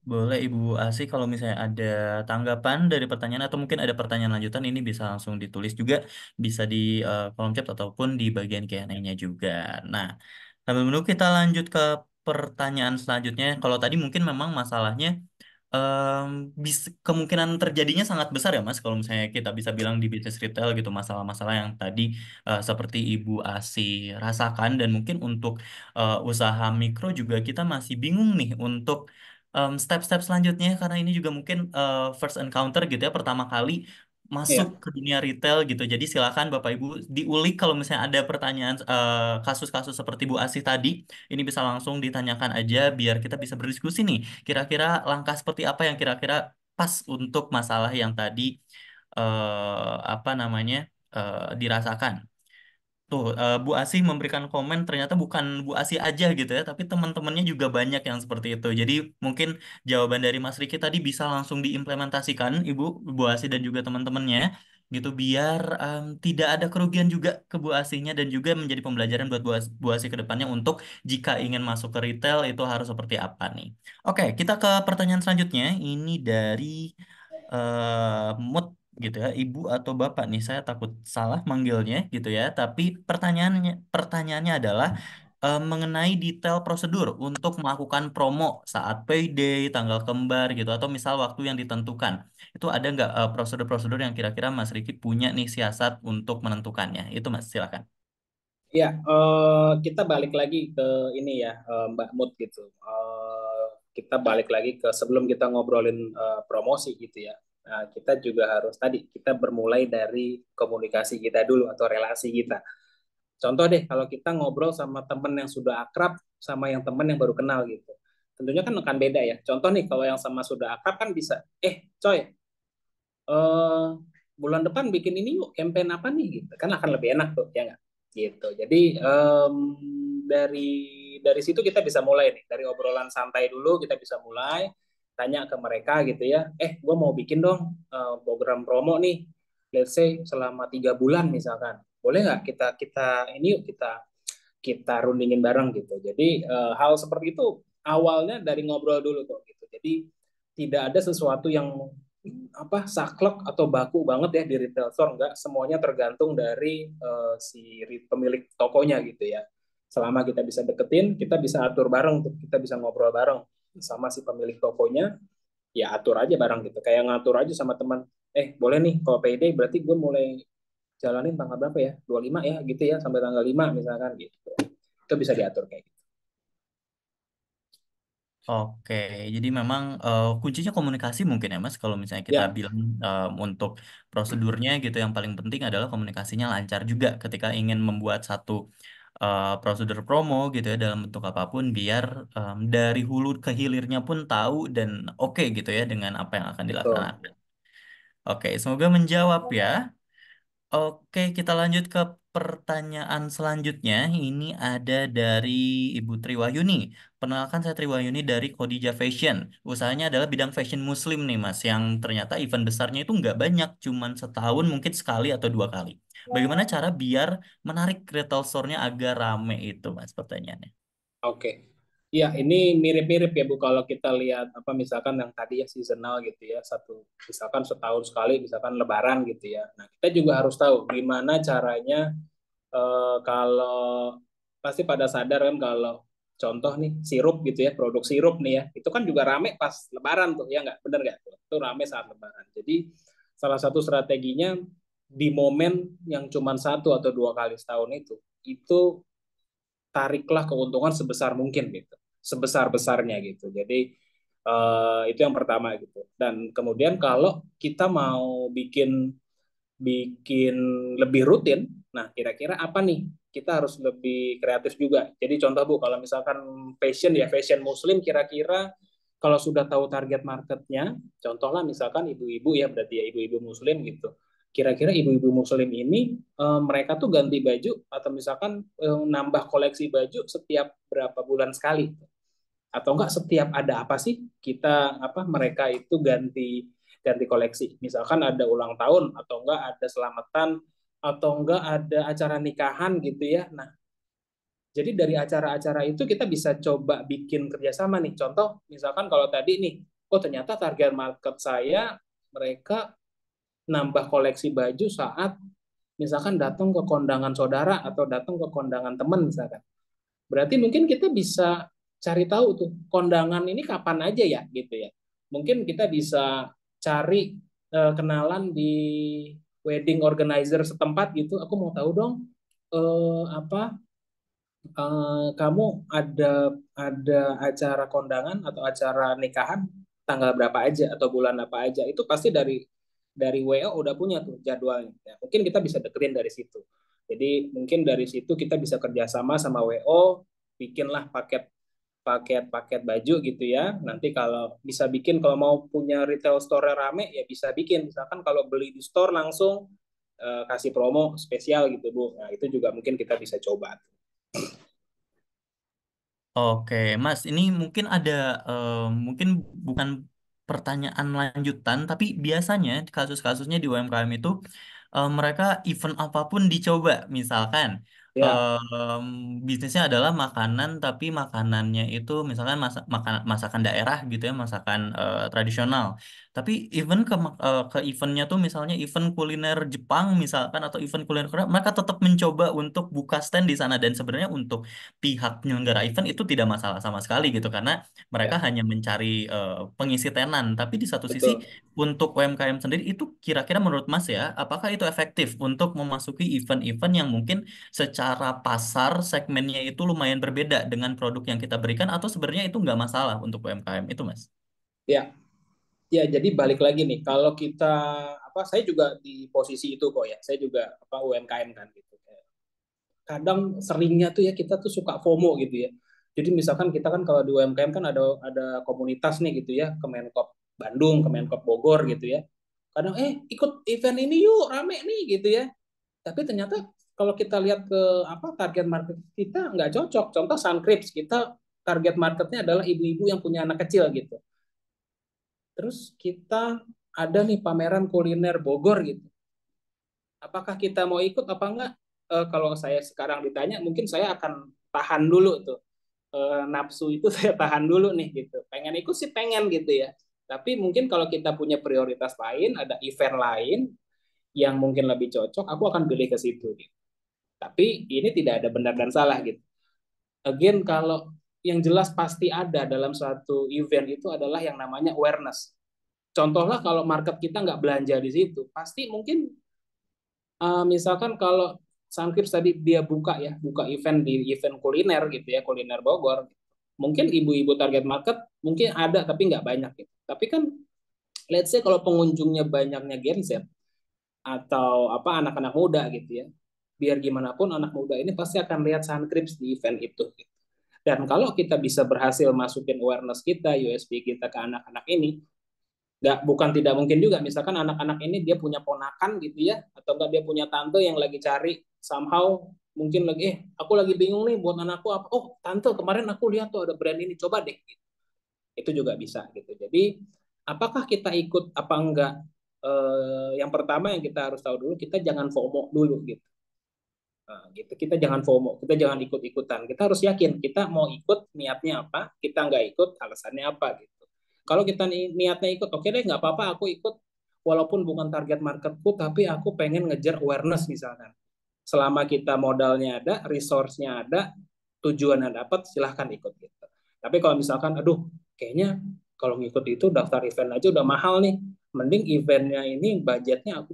Boleh Ibu Asih kalau misalnya ada tanggapan dari pertanyaan atau mungkin ada pertanyaan lanjutan ini bisa langsung ditulis juga, bisa di kolom chat ataupun di bagian Q&A-nya juga. Nah, sambil menunggu kita lanjut ke pertanyaan selanjutnya. Kalau tadi mungkin memang masalahnya kemungkinan terjadinya sangat besar ya Mas kalau misalnya kita bisa bilang di bisnis retail gitu, masalah-masalah yang tadi seperti Ibu Asih rasakan, dan mungkin untuk usaha mikro juga kita masih bingung nih untuk step-step selanjutnya, karena ini juga mungkin first encounter gitu ya, pertama kali masuk
Iya.
ke dunia retail gitu. Jadi silakan Bapak Ibu diulik kalau misalnya ada pertanyaan kasus-kasus seperti Bu Asih tadi, ini bisa langsung ditanyakan aja biar kita bisa berdiskusi nih. Kira-kira langkah seperti apa yang kira-kira pas untuk masalah yang tadi apa namanya dirasakan. Tuh, Bu Asih memberikan komen ternyata bukan Bu Asih aja gitu ya, tapi teman-temannya juga banyak yang seperti itu. Jadi mungkin jawaban dari Mas Riki tadi bisa langsung diimplementasikan Ibu, Bu Asih dan juga teman-temannya gitu biar tidak ada kerugian juga ke Bu Asihnya dan juga menjadi pembelajaran buat Bu Asih ke depannya untuk jika ingin masuk ke retail itu harus seperti apa nih. Oke, kita ke pertanyaan selanjutnya. Ini dari Mood gitu ya, ibu atau bapak nih, saya takut salah manggilnya gitu ya. Tapi pertanyaannya adalah mengenai detail prosedur untuk melakukan promo saat payday, tanggal kembar gitu, atau misal waktu yang ditentukan. Itu ada nggak prosedur-prosedur yang kira-kira Mas Riki punya nih siasat untuk menentukannya? Itu Mas, silakan.
Ya, kita balik lagi ke ini ya, Mbak Mut gitu. Kita balik lagi ke sebelum kita ngobrolin promosi gitu ya. Nah, kita juga harus tadi kita bermulai dari komunikasi kita dulu atau relasi kita. Contoh deh, kalau kita ngobrol sama temen yang sudah akrab sama yang temen yang baru kenal gitu. Tentunya kan akan beda ya. Contoh nih, kalau yang sama sudah akrab kan bisa, coy, eh, bulan depan bikin ini yuk, campaign apa nih gitu. Kan akan lebih enak tuh, ya nggak? Gitu. Jadi dari dari situ kita bisa mulai nih, dari obrolan santai dulu kita bisa mulai tanya ke mereka gitu ya. Gue mau bikin dong program promo nih, let's say selama 3 bulan misalkan. Boleh nggak kita kita ini yuk kita kita rundingin bareng gitu. Jadi hal seperti itu awalnya dari ngobrol dulu kok gitu. Jadi tidak ada sesuatu yang apa saklek atau baku banget ya di retail store, enggak, semuanya tergantung dari si pemilik tokonya gitu ya. Selama kita bisa deketin, kita bisa atur bareng, kita bisa ngobrol bareng sama si pemilik tokonya, ya atur aja bareng gitu. Kayak ngatur aja sama teman, boleh nih kalau payday berarti gue mulai jalanin tanggal berapa ya? 25 ya gitu ya, sampai tanggal 5 misalkan gitu. Itu bisa diatur kayak gitu.
Oke, jadi memang kuncinya komunikasi mungkin ya Mas. Kalau misalnya kita
Ya,
bilang untuk prosedurnya gitu, yang paling penting adalah komunikasinya lancar juga ketika ingin membuat satu prosedur promo gitu ya dalam bentuk apapun, biar dari hulu ke hilirnya pun tahu dan oke gitu ya dengan apa yang akan
betul.
dilaksanakan. Oke, semoga menjawab ya. Oke, kita lanjut ke pertanyaan selanjutnya. Ini ada dari Ibu Triwayuni. Perkenalkan, saya Triwayuni dari Kodija Fashion. Usahanya adalah bidang fashion muslim nih Mas, yang ternyata event besarnya itu nggak banyak, cuman setahun mungkin sekali atau 2 kali. Bagaimana cara biar menarik retail store-nya agar rame itu Mas pertanyaannya?
Oke. Ya, ini mirip-mirip ya Bu kalau kita lihat apa misalkan yang tadi ya seasonal gitu ya, satu misalkan setahun sekali misalkan lebaran gitu ya. Nah, kita juga harus tahu gimana caranya kalau pasti pada sadar kan kalau contoh nih sirup gitu ya, produk sirup nih ya, itu kan juga rame pas lebaran tuh ya nggak? Bener nggak? Itu rame saat lebaran. Jadi salah satu strateginya di momen yang cuma 1 atau 2 kali setahun itu tariklah keuntungan sebesar mungkin gitu, sebesar besarnya gitu. Jadi itu yang pertama gitu. Dan kemudian kalau kita mau bikin bikin lebih rutin, nah kira-kira apa nih? Kita harus lebih kreatif juga. Jadi contoh Bu, kalau misalkan fashion ya fashion muslim, kira-kira kalau sudah tahu target marketnya, contohlah misalkan ibu-ibu ya, berarti ya ibu-ibu muslim gitu. Kira-kira ibu-ibu muslim ini mereka tuh ganti baju atau misalkan nambah koleksi baju setiap berapa bulan sekali, atau enggak setiap ada apa sih kita apa mereka itu ganti ganti koleksi. Misalkan ada ulang tahun atau enggak ada selamatan atau enggak ada acara nikahan gitu ya. Nah, jadi dari acara-acara itu kita bisa coba bikin kerjasama nih. Contoh, misalkan kalau tadi nih, oh ternyata target market saya mereka nambah koleksi baju saat misalkan datang ke kondangan saudara atau datang ke kondangan teman misalkan. Berarti mungkin kita bisa cari tahu tuh kondangan ini kapan aja ya gitu ya. Mungkin kita bisa cari kenalan di wedding organizer setempat gitu. Aku mau tahu dong apa kamu ada acara kondangan atau acara nikahan tanggal berapa aja atau bulan apa aja. Itu pasti dari WO udah punya tuh jadwalnya. Ya, mungkin kita bisa deketin dari situ. Jadi mungkin dari situ kita bisa kerjasama sama WO, bikinlah paket baju gitu ya. Nanti kalau bisa bikin kalau mau punya retail store rame ya bisa bikin. Misalkan kalau beli di store langsung kasih promo spesial gitu Bu. Nah itu juga mungkin kita bisa coba.
Oke, Mas, ini mungkin ada mungkin bukan pertanyaan lanjutan, tapi biasanya kasus-kasusnya di UMKM itu mereka event apapun dicoba, misalkan
Ya,
bisnisnya adalah makanan, tapi makanannya itu misalkan masakan daerah gitu ya, masakan tradisional. Tapi event ke eventnya tuh misalnya event kuliner Jepang misalkan atau event kuliner Korea, mereka tetap mencoba untuk buka stand di sana dan sebenarnya untuk pihak penyelenggara event itu tidak masalah sama sekali gitu karena mereka
ya,
hanya mencari pengisi tenan. Tapi di satu sisi
betul.
untuk UMKM sendiri itu kira-kira menurut Mas ya, apakah itu efektif untuk memasuki event-event yang mungkin secara pasar segmennya itu lumayan berbeda dengan produk yang kita berikan atau sebenarnya itu nggak masalah untuk UMKM itu Mas?
Ya, ya jadi balik lagi nih, kalau kita apa, saya juga di posisi itu kok ya, saya juga apa UMKM kan gitu. Kadang seringnya tuh ya kita tuh suka FOMO gitu ya. Jadi misalkan kita kan kalau di UMKM kan ada komunitas nih gitu ya, Kemenkop Bandung, Kemenkop Bogor gitu ya. Kadang ikut event ini yuk, rame nih gitu ya. Tapi ternyata kalau kita lihat ke apa target market kita nggak cocok. Contoh Suncreeps, kita target marketnya adalah ibu-ibu yang punya anak kecil gitu. Terus kita ada nih pameran kuliner Bogor gitu. Apakah kita mau ikut apa enggak? Kalau saya sekarang ditanya, mungkin saya akan tahan dulu tuh. Nafsu itu saya tahan dulu nih gitu. Pengen ikut sih pengen gitu ya. Tapi mungkin kalau kita punya prioritas lain, ada event lain yang mungkin lebih cocok, aku akan pilih ke situ. Gitu. Tapi ini tidak ada benar dan salah gitu. Again, kalau yang jelas pasti ada dalam suatu event itu adalah yang namanya awareness. Contohlah kalau market kita nggak belanja di situ, pasti mungkin misalkan kalau Sunkrips tadi dia buka ya, buka event di event kuliner gitu ya, kuliner Bogor. Mungkin ibu-ibu target market mungkin ada tapi nggak banyak gitu. Tapi kan let's say kalau pengunjungnya banyaknya Gen Z atau apa anak-anak muda gitu ya. Biar gimana pun anak muda ini pasti akan lihat Sunkrips di event itu. Gitu. Dan kalau kita bisa berhasil masukin awareness kita, USP kita ke anak-anak ini, nggak bukan tidak mungkin juga misalkan anak-anak ini dia punya ponakan gitu ya atau enggak dia punya tante yang lagi cari somehow mungkin lagi aku lagi bingung nih buat anakku apa oh tante kemarin aku lihat tuh ada brand ini coba deh gitu. Itu juga bisa gitu jadi apakah kita ikut apa enggak yang pertama yang kita harus tahu dulu kita jangan FOMO dulu gitu. Nah, gitu kita jangan FOMO kita jangan ikut-ikutan kita harus yakin kita mau ikut niatnya apa kita nggak ikut alasannya apa gitu kalau kita niatnya ikut oke deh nggak apa-apa aku ikut walaupun bukan target marketku tapi aku pengen ngejar awareness misalkan selama kita modalnya ada resource-nya ada tujuannya dapat silahkan ikut gitu tapi kalau misalkan aduh kayaknya kalau ngikut itu daftar event aja udah mahal nih mending eventnya ini budgetnya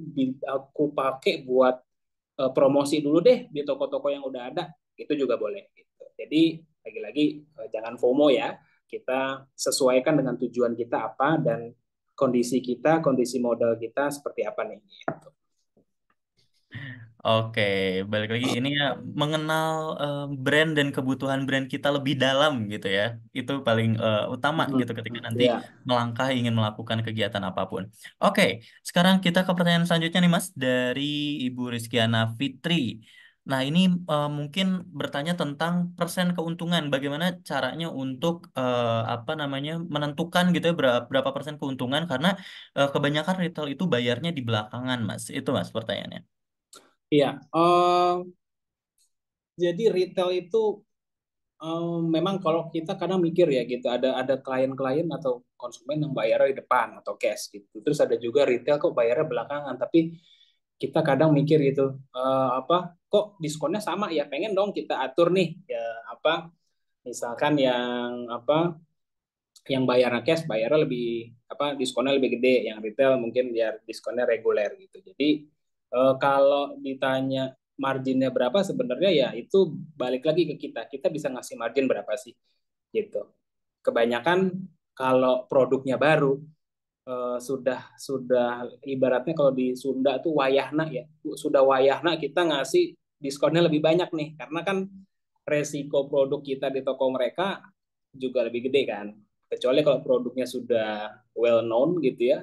aku pakai buat promosi dulu deh di toko-toko yang udah ada itu juga boleh gitu. Jadi lagi-lagi jangan FOMO ya kita sesuaikan dengan tujuan kita apa dan kondisi kita kondisi modal kita seperti apa nih gitu.
Oke, balik lagi ini ya mengenal brand dan kebutuhan brand kita lebih dalam gitu ya. Itu paling utama gitu ketika nanti
Ya,
melangkah ingin melakukan kegiatan apapun. Oke, sekarang kita ke pertanyaan selanjutnya nih Mas dari Ibu Rizkyana Fitri. Nah, ini mungkin bertanya tentang persen keuntungan. Bagaimana caranya untuk apa namanya menentukan gitu ya berapa persen keuntungan karena kebanyakan retail itu bayarnya di belakangan, Mas. Itu Mas pertanyaannya.
iya. Jadi retail itu memang kalau kita kadang mikir ya gitu ada klien-klien atau konsumen yang bayarnya di depan atau cash gitu. Terus ada juga retail kok bayarnya belakangan tapi kita kadang mikir gitu apa kok diskonnya sama ya pengen dong kita atur nih ya apa misalkan yang apa yang bayarnya cash bayarnya lebih apa diskonnya lebih gede yang retail mungkin biar diskonnya reguler gitu jadi kalau ditanya marginnya berapa sebenarnya ya itu balik lagi ke kita kita bisa ngasih margin berapa sih gitu kebanyakan kalau produknya baru sudah ibaratnya kalau di Sunda tuh wayahna ya sudah wayahna kita ngasih diskonnya lebih banyak nih karena kan resiko produk kita di toko mereka juga lebih gede kan kecuali kalau produknya sudah well known gitu ya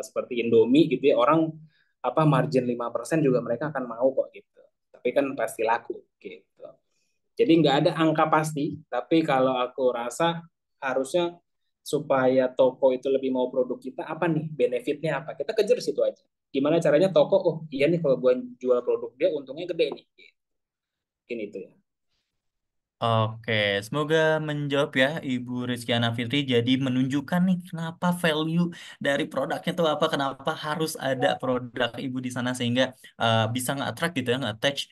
seperti Indomie gitu ya orang apa margin 5% juga mereka akan mau kok gitu. Tapi kan pasti laku gitu. Jadi nggak ada angka pasti, tapi kalau aku rasa harusnya supaya toko itu lebih mau produk kita, apa nih benefitnya apa? Kita kejar situ aja. Gimana caranya toko, oh iya nih kalau gue jual produk dia untungnya gede nih. Mungkin itu ya.
Oke, semoga menjawab ya Ibu Rizkyana Fitri. Jadi menunjukkan nih kenapa value dari produknya itu apa, kenapa harus ada produk Ibu di sana sehingga bisa nge-attract gitu ya, nge-attach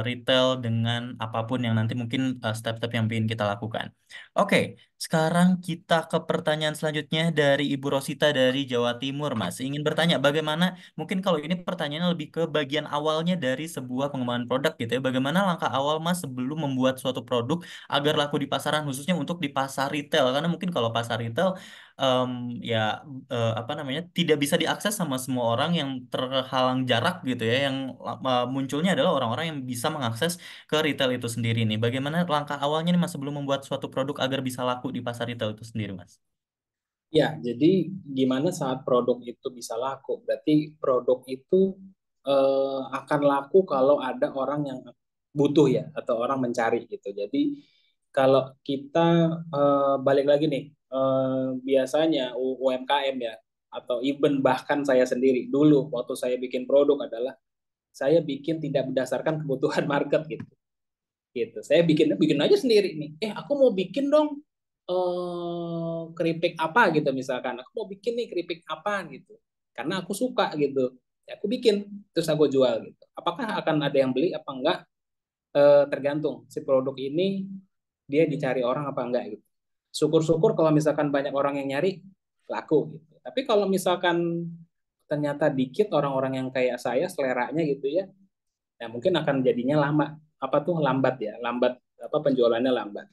retail dengan apapun yang nanti mungkin step-step yang ingin kita lakukan. Oke, sekarang kita ke pertanyaan selanjutnya dari Ibu Rosita dari Jawa Timur, Mas. Ingin bertanya bagaimana, mungkin kalau ini pertanyaannya lebih ke bagian awalnya dari sebuah pengembangan produk gitu ya. Bagaimana langkah awal Mas sebelum membuat suatu produk agar laku di pasaran, khususnya untuk di pasar retail? Karena mungkin kalau pasar retail em, ya apa namanya tidak bisa diakses sama semua orang, yang terhalang jarak gitu ya. Yang munculnya adalah orang-orang yang bisa mengakses ke retail itu sendiri nih. Bagaimana langkah awalnya nih Mas sebelum membuat suatu produk agar bisa laku di pasar retail itu sendiri, Mas?
Ya, jadi gimana saat produk itu bisa laku? Berarti produk itu akan laku kalau ada orang yang butuh ya, atau orang mencari gitu. Jadi kalau kita balik lagi nih, biasanya UMKM ya, atau even bahkan saya sendiri dulu waktu saya bikin produk adalah saya bikin tidak berdasarkan kebutuhan market gitu. Gitu. Saya bikin bikin aja sendiri nih. Aku mau bikin dong keripik apa gitu misalkan. Aku mau bikin nih keripik apa gitu. Karena aku suka gitu. Ya, aku bikin terus aku jual gitu. Apakah akan ada yang beli apa enggak? Tergantung si produk ini dia dicari orang apa enggak gitu. Syukur-syukur kalau misalkan banyak orang yang nyari laku gitu. Tapi kalau misalkan ternyata dikit orang-orang yang kayak saya seleranya gitu ya, ya mungkin akan jadinya lama, apa tuh lambat ya, lambat apa penjualannya lambat.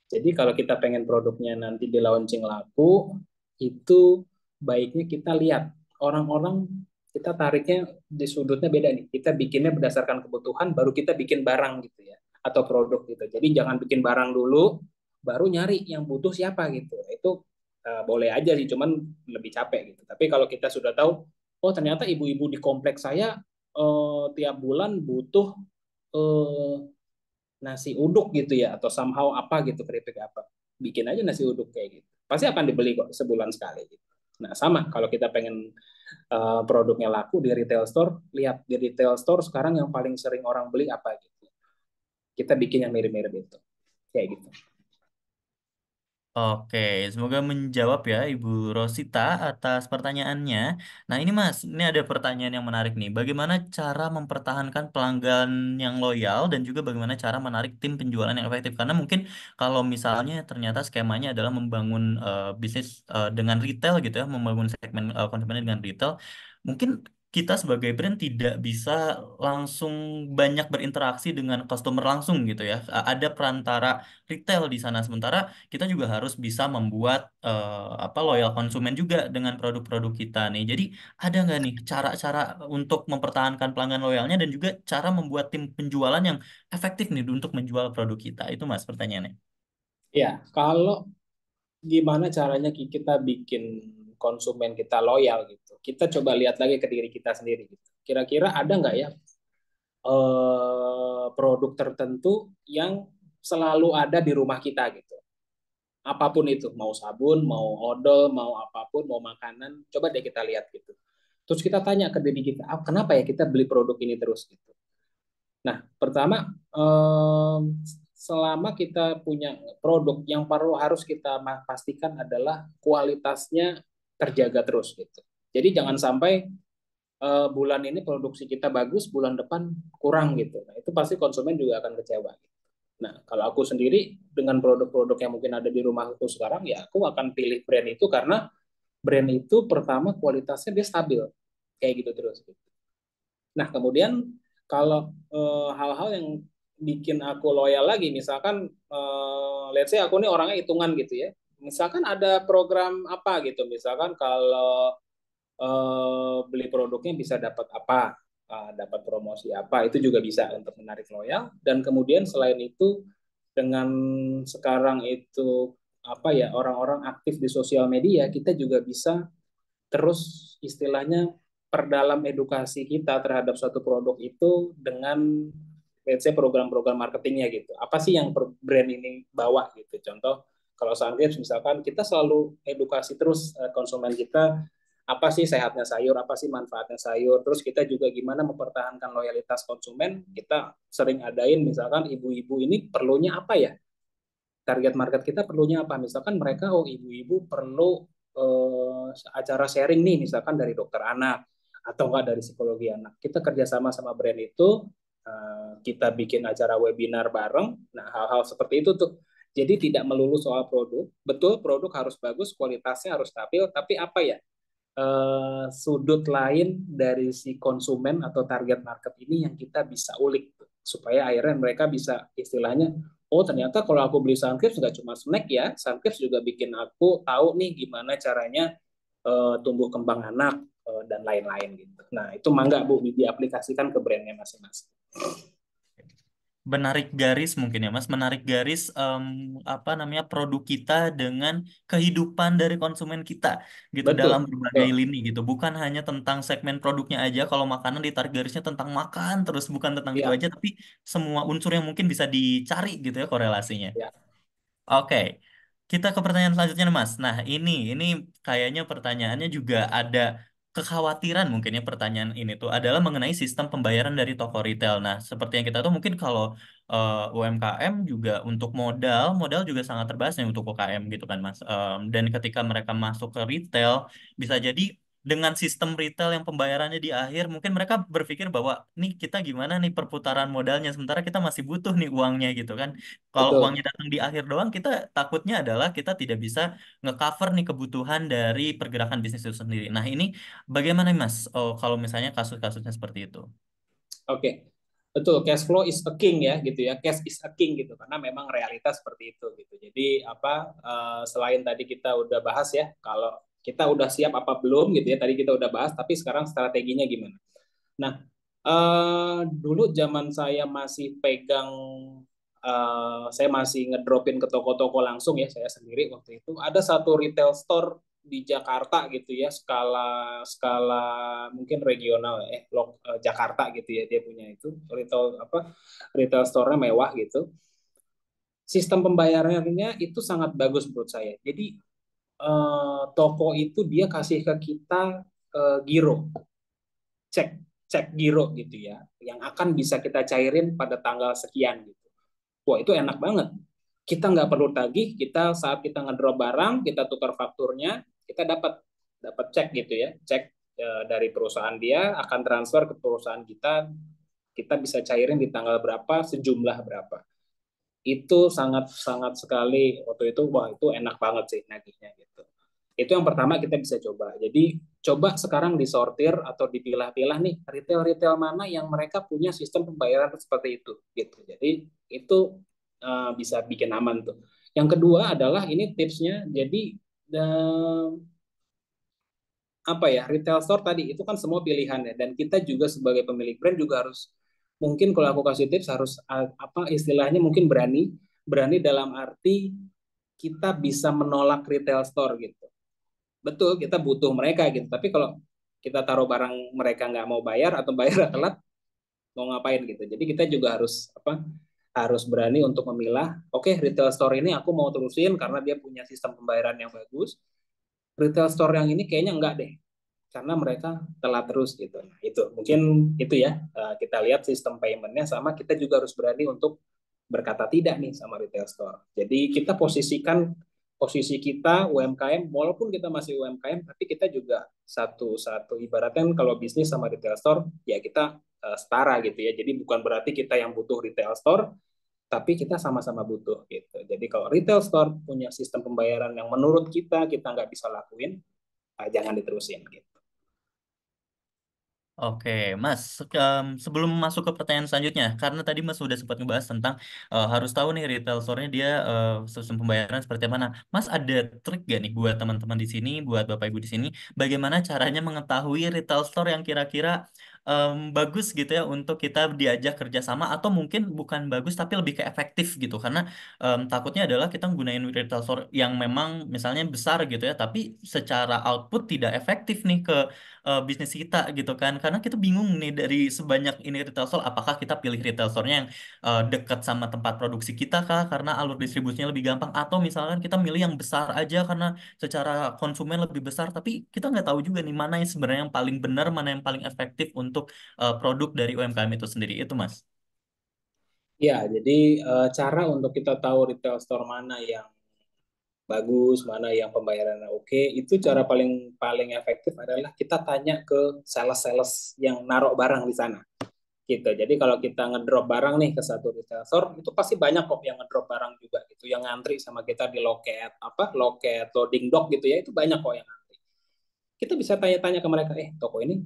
Jadi kalau kita pengen produknya nanti di launching laku, itu baiknya kita lihat orang-orang, kita tariknya di sudutnya beda nih. Kita bikinnya berdasarkan kebutuhan, baru kita bikin barang gitu ya, atau produk gitu. Jadi jangan bikin barang dulu, baru nyari yang butuh siapa gitu. Itu boleh aja sih, cuman lebih capek gitu. Tapi kalau kita sudah tahu, oh ternyata ibu-ibu di kompleks saya tiap bulan butuh eh, nasi uduk gitu ya, atau somehow apa gitu, keripik apa, bikin aja nasi uduk kayak gitu, pasti akan dibeli kok sebulan sekali gitu. Nah sama kalau kita pengen produknya laku di retail store, lihat di retail store sekarang yang paling sering orang beli apa gitu, kita bikin yang mirip-mirip itu kayak gitu.
Oke, semoga menjawab ya Ibu Rosita atas pertanyaannya. Nah ini Mas, ini ada pertanyaan yang menarik nih. Bagaimana cara mempertahankan pelanggan yang loyal dan juga bagaimana cara menarik tim penjualan yang efektif? Karena mungkin kalau misalnya ternyata skemanya adalah membangun bisnis dengan retail gitu ya, membangun segmen konsumen dengan retail, mungkin kita sebagai brand tidak bisa langsung banyak berinteraksi dengan customer langsung gitu ya. Ada perantara retail di sana, sementara kita juga harus bisa membuat apa loyal konsumen juga dengan produk-produk kita nih. Jadi ada nggak nih cara-cara untuk mempertahankan pelanggan loyalnya dan juga cara membuat tim penjualan yang efektif nih untuk menjual produk kita? Itu Mas pertanyaannya.
Ya kalau gimana caranya kita bikin konsumen kita loyal gitu, kita coba lihat lagi ke diri kita sendiri gitu, kira-kira ada nggak ya produk tertentu yang selalu ada di rumah kita gitu. Apapun itu, mau sabun, mau odol, mau apapun, mau makanan, coba deh kita lihat gitu. Terus kita tanya ke diri kita, kenapa ya kita beli produk ini terus gitu. Nah, pertama, selama kita punya produk, yang perlu harus kita pastikan adalah kualitasnya terjaga terus gitu. Jadi jangan sampai bulan ini produksi kita bagus, bulan depan kurang gitu. Nah, itu pasti konsumen juga akan kecewa. Nah, kalau aku sendiri dengan produk-produk yang mungkin ada di rumahku sekarang, ya aku akan pilih brand itu karena brand itu pertama kualitasnya dia stabil, kayak gitu terus. Nah, kemudian kalau hal-hal yang bikin aku loyal lagi, misalkan let's say aku nih orangnya hitungan gitu ya. Misalkan ada program apa gitu, misalkan kalau beli produknya bisa dapat apa, dapat promosi apa, itu juga bisa untuk menarik loyal. Dan kemudian selain itu, dengan sekarang itu apa ya, orang-orang aktif di sosial media, kita juga bisa terus istilahnya perdalam edukasi kita terhadap suatu produk itu dengan let's say program-program marketingnya gitu. Apa sih yang brand ini bawa gitu. Contoh kalau Sunrips misalkan kita selalu edukasi terus konsumen kita apa sih sehatnya sayur, apa sih manfaatnya sayur. Terus kita juga gimana mempertahankan loyalitas konsumen. Kita sering adain misalkan ibu-ibu ini perlunya apa ya? Target market kita perlunya apa? Misalkan mereka oh ibu-ibu perlu acara sharing nih misalkan dari dokter anak atau enggak dari psikologi anak. Kita kerjasama sama brand itu kita bikin acara webinar bareng. Nah, hal-hal seperti itu tuh. Jadi tidak melulu soal produk. Betul produk harus bagus, kualitasnya harus stabil, tapi apa ya? Sudut lain dari si konsumen atau target market ini yang kita bisa ulik supaya akhirnya mereka bisa istilahnya oh ternyata kalau aku beli Sunkist nggak cuma snack ya Sunkist juga bikin aku tahu nih gimana caranya tumbuh kembang anak dan lain-lain gitu. Nah itu mangga Bu diaplikasikan ke brandnya masing-masing.
Menarik garis mungkin ya Mas, menarik garis apa namanya produk kita dengan kehidupan dari konsumen kita gitu dalam
Betul,
berbagai
betul.
lini gitu. Bukan hanya tentang segmen produknya aja, kalau makanan ditarik garisnya tentang makan terus bukan tentang itu
Ya,
aja, tapi semua unsur yang mungkin bisa dicari gitu ya korelasinya.
ya,
Oke, kita ke pertanyaan selanjutnya nih, Mas. Nah, ini kayaknya pertanyaannya juga ada kekhawatiran mungkin ya pertanyaan ini tuh adalah mengenai sistem pembayaran dari toko retail. Nah, seperti yang kita tahu mungkin kalau UMKM juga untuk modal juga sangat terbatas nih untuk UKM gitu kan, Mas. Dan ketika mereka masuk ke retail, bisa jadi dengan sistem retail yang pembayarannya di akhir, mungkin mereka berpikir bahwa nih kita gimana nih perputaran modalnya, sementara kita masih butuh nih uangnya gitu kan. Kalau
betul.
uangnya datang di akhir doang, kita takutnya adalah kita tidak bisa ngecover nih kebutuhan dari pergerakan bisnis itu sendiri. Nah, ini bagaimana Mas? Oh, kalau misalnya kasus-kasusnya seperti itu.
Oke, betul. Cash flow is a king ya, gitu ya. Cash is a king gitu, karena memang realitas seperti itu gitu. Jadi apa? Selain tadi kita udah bahas ya, kalau kita udah siap apa belum gitu ya. Tadi kita udah bahas, tapi sekarang strateginya gimana? Nah, dulu zaman saya masih pegang, saya masih ngedropin ke toko-toko langsung ya, saya sendiri waktu itu. Ada satu retail store di Jakarta gitu ya, skala skala mungkin regional Jakarta gitu ya, dia punya itu retail apa retail store-nya mewah gitu. Sistem pembayarannya itu sangat bagus menurut saya. Jadi toko itu dia kasih ke kita giro, cek cek giro gitu ya, yang akan bisa kita cairin pada tanggal sekian gitu. Wah itu enak banget. Kita nggak perlu tagih, kita saat kita ngedrop barang, kita tukar fakturnya, kita dapat dapat cek gitu ya, cek dari perusahaan dia akan transfer ke perusahaan kita bisa cairin di tanggal berapa, sejumlah berapa. Itu sangat sangat sekali waktu itu, wah itu enak banget sih nagihnya gitu. Itu yang pertama kita bisa coba. Jadi coba sekarang disortir atau dipilah-pilah nih retail-retail mana yang mereka punya sistem pembayaran seperti itu gitu. Jadi itu bisa bikin aman tuh. Yang kedua adalah ini tipsnya. Jadi uh, apa ya retail store tadi itu kan semua pilihan ya dan kita juga sebagai pemilik brand juga harus mungkin kalau aku kasih tips harus apa istilahnya mungkin berani berani dalam arti kita bisa menolak retail store gitu. Betul, kita butuh mereka gitu. Tapi kalau kita taruh barang mereka nggak mau bayar atau bayar telat, mau ngapain gitu. Jadi kita juga harus apa? Harus berani untuk memilah. Oke, retail store ini aku mau terusin karena dia punya sistem pembayaran yang bagus. Retail store yang ini kayaknya enggak deh, karena mereka telat terus gitu. Nah, itu mungkin itu ya. Kita lihat sistem paymentnya sama. Kita juga harus berani untuk berkata tidak nih sama retail store. Jadi kita posisikan posisi kita UMKM, walaupun kita masih UMKM, tapi kita juga satu ibaratnya kalau bisnis sama retail store, ya kita setara gitu ya. Jadi bukan berarti kita yang butuh retail store, tapi kita sama-sama butuh gitu. Jadi kalau retail store punya sistem pembayaran yang menurut kita nggak bisa lakuin, jangan diterusin gitu.
Oke, Mas, sebelum masuk ke pertanyaan selanjutnya, karena tadi Mas sudah sempat ngebahas tentang harus tahu nih retail store-nya dia sistem pembayaran seperti mana. Mas ada trik gak nih buat teman-teman di sini, buat Bapak Ibu di sini, bagaimana caranya mengetahui retail store yang kira-kira bagus gitu ya untuk kita diajak kerjasama, atau mungkin bukan bagus tapi lebih ke efektif gitu, karena takutnya adalah kita gunain retail store yang memang misalnya besar gitu ya, tapi secara output tidak efektif nih ke bisnis kita gitu kan, karena kita bingung nih dari sebanyak ini retail store, apakah kita pilih retail store-nya yang dekat sama tempat produksi kita kah karena alur distribusinya lebih gampang, atau misalkan kita milih yang besar aja karena secara konsumen lebih besar, tapi kita nggak tahu juga nih mana yang sebenarnya yang paling benar, mana yang paling efektif untuk produk dari UMKM itu sendiri itu Mas.
Ya, jadi cara untuk kita tahu retail store mana yang bagus, mana yang pembayarannya oke, itu cara paling paling efektif adalah kita tanya ke sales-sales yang naruh barang di sana. Gitu. Jadi kalau kita ngedrop barang nih ke satu retail store, itu pasti banyak kok yang ngedrop barang juga gitu, yang ngantri sama kita di loket loket loading dock gitu ya, itu banyak kok yang ngantri. Kita bisa tanya-tanya ke mereka, toko ini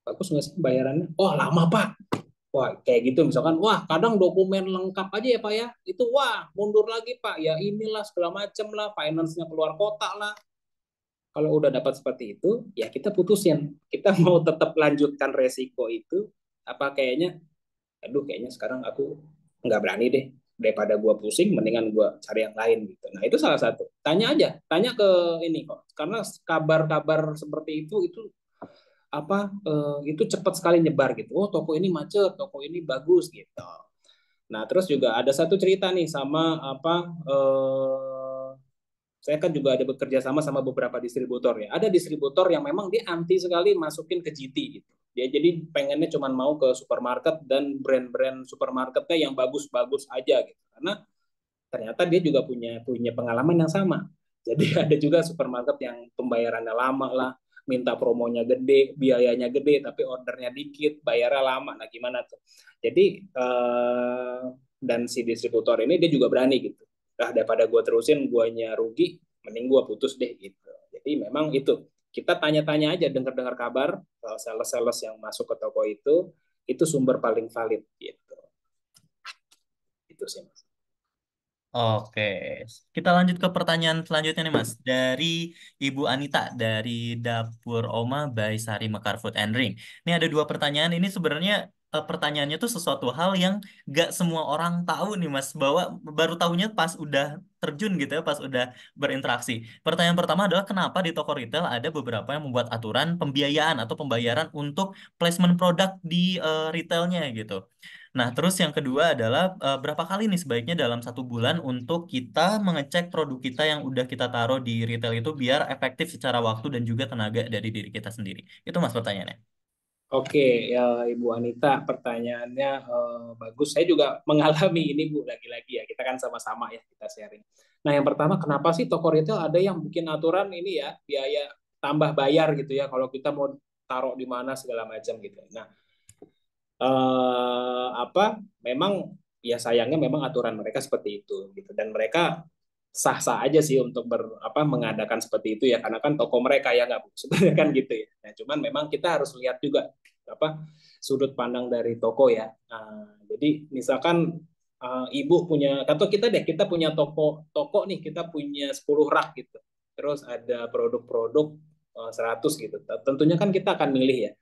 bagus nggak sih bayarannya? Wah lama pak. Wah kayak gitu misalkan, wah kadang dokumen lengkap aja ya pak ya, itu wah mundur lagi pak, ya inilah segala macem lah, finance-nya keluar kota lah. Kalau udah dapat seperti itu, ya kita putusin, kita mau tetap lanjutkan resiko itu, apa kayaknya aduh kayaknya sekarang aku nggak berani deh, daripada gue pusing mendingan gue cari yang lain gitu. Nah itu salah satu, tanya aja, tanya ke ini kok, karena kabar-kabar seperti itu itu cepat sekali nyebar gitu, oh toko ini macet, toko ini bagus gitu. Nah terus juga ada satu cerita nih sama saya kan juga ada bekerja sama sama beberapa distributor ya. Ada distributor yang memang dia anti sekali masukin ke GT gitu. Dia jadi pengennya cuma mau ke supermarket dan brand-brand supermarketnya yang bagus-bagus aja gitu. Karena ternyata dia juga punya punya pengalaman yang sama. Jadi ada juga supermarket yang pembayarannya lama lah, minta promonya gede, biayanya gede, tapi ordernya dikit, bayarnya lama. Nah gimana tuh? Jadi dan si distributor ini dia juga berani gitu. Nah daripada gue terusin, guanya rugi, mending gue putus deh gitu. Jadi memang itu kita tanya-tanya aja, dengar-dengar kabar sales-sales yang masuk ke toko itu sumber paling valid gitu. Itu sih mas.
Oke, kita lanjut ke pertanyaan selanjutnya nih Mas. Dari Ibu Anita dari Dapur Oma by Sari Mekar Food and Drink. Ini ada dua pertanyaan. Ini sebenarnya pertanyaannya tuh sesuatu hal yang gak semua orang tahu nih Mas. Bahwa baru tahunya pas udah terjun gitu ya, pas udah berinteraksi. Pertanyaan pertama adalah kenapa di toko retail ada beberapa yang membuat aturan pembiayaan atau pembayaran untuk placement produk di retailnya gitu. Nah, terus yang kedua adalah berapa kali nih sebaiknya dalam satu bulan untuk kita mengecek produk kita yang udah kita taruh di retail itu biar efektif secara waktu dan juga tenaga dari diri kita sendiri. Itu Mas pertanyaannya.
Oke, ya Ibu Anita, pertanyaannya bagus. Saya juga mengalami ini Bu, lagi-lagi ya. Kita kan sama-sama ya kita sharing. Nah, yang pertama, kenapa sih toko retail ada yang bikin aturan ini ya, biaya tambah bayar gitu ya, kalau kita mau taruh di mana segala macam gitu. Nah, memang ya sayangnya memang aturan mereka seperti itu gitu, dan mereka sah-sah aja sih untuk mengadakan seperti itu ya, karena kan toko mereka ya nggak Bu, sebenarnya kan gitu ya. Nah, cuman memang kita harus lihat juga apa sudut pandang dari toko ya. Jadi misalkan ibu punya, atau kita deh, kita punya toko nih, kita punya 10 rak gitu, terus ada produk-produk 100 gitu, tentunya kan kita akan milih ya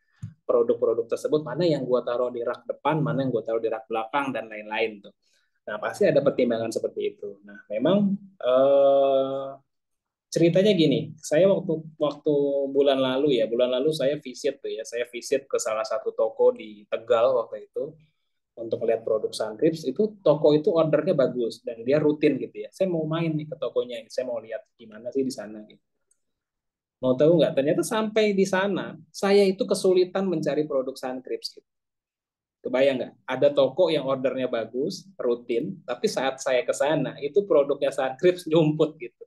produk-produk tersebut mana yang gue taruh di rak depan, mana yang gue taruh di rak belakang, dan lain-lain tuh. Nah, pasti ada pertimbangan seperti itu. Nah, memang ceritanya gini, saya waktu waktu bulan lalu saya visit tuh ya, saya visit ke salah satu toko di Tegal waktu itu untuk lihat produk Suntrips. Itu toko itu ordernya bagus dan dia rutin gitu ya. Saya mau main nih ke tokonya, saya mau lihat gimana sih di sana gitu. Mau tahu nggak? Ternyata sampai di sana, saya itu kesulitan mencari produk Suntrips gitu. Kebayang nggak? Ada toko yang ordernya bagus, rutin, tapi saat saya ke sana, itu produknya Suntrips nyumput gitu.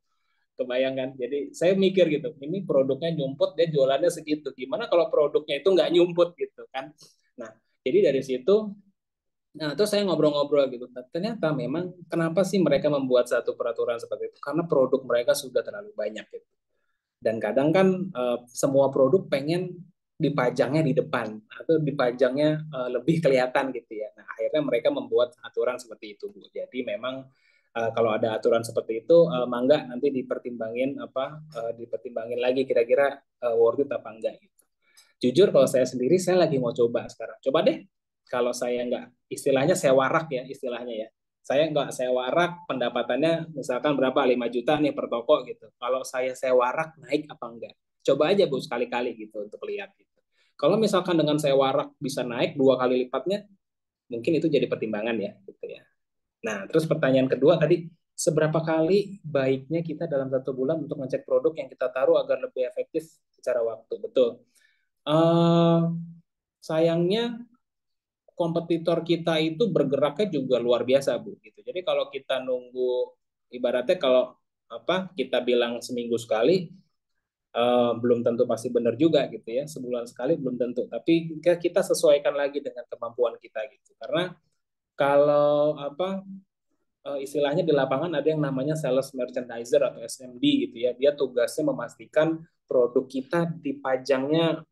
Kebayang kan? Jadi saya mikir gitu, ini produknya nyumput, dia jualannya segitu. Gimana kalau produknya itu nggak nyumput gitu kan? Nah, jadi dari situ, nah terus saya ngobrol-ngobrol gitu. Ternyata memang kenapa sih mereka membuat satu peraturan seperti itu? Karena produk mereka sudah terlalu banyak gitu. Dan kadang kan semua produk pengen dipajangnya di depan atau dipajangnya lebih kelihatan gitu ya. Nah, akhirnya mereka membuat aturan seperti itu, Bu. Jadi memang kalau ada aturan seperti itu, mangga nanti dipertimbangin dipertimbangin lagi kira-kira worth it apa enggak gitu. Jujur kalau saya sendiri, saya lagi mau coba sekarang. Coba deh, kalau saya nggak, istilahnya saya warak ya, istilahnya ya. Saya nggak saya warak, pendapatannya misalkan berapa, 5 juta nih per toko gitu. Kalau saya warak, naik apa enggak? Coba aja Bu, sekali-kali gitu untuk lihat gitu. Kalau misalkan dengan saya warak bisa naik 2 kali lipatnya, mungkin itu jadi pertimbangan ya gitu ya. Nah, terus pertanyaan kedua tadi, seberapa kali baiknya kita dalam 1 bulan untuk ngecek produk yang kita taruh agar lebih efektif secara waktu? Betul. Eh, Sayangnya kompetitor kita itu bergeraknya juga luar biasa, Bu. Gitu. Jadi kalau kita nunggu, ibaratnya kalau apa kita bilang seminggu sekali, belum tentu pasti benar juga gitu ya. Sebulan sekali belum tentu. Tapi kita sesuaikan lagi dengan kemampuan kita gitu. Karena kalau apa istilahnya di lapangan ada yang namanya sales merchandiser atau SMD gitu ya. Dia tugasnya memastikan produk kita dipajangnya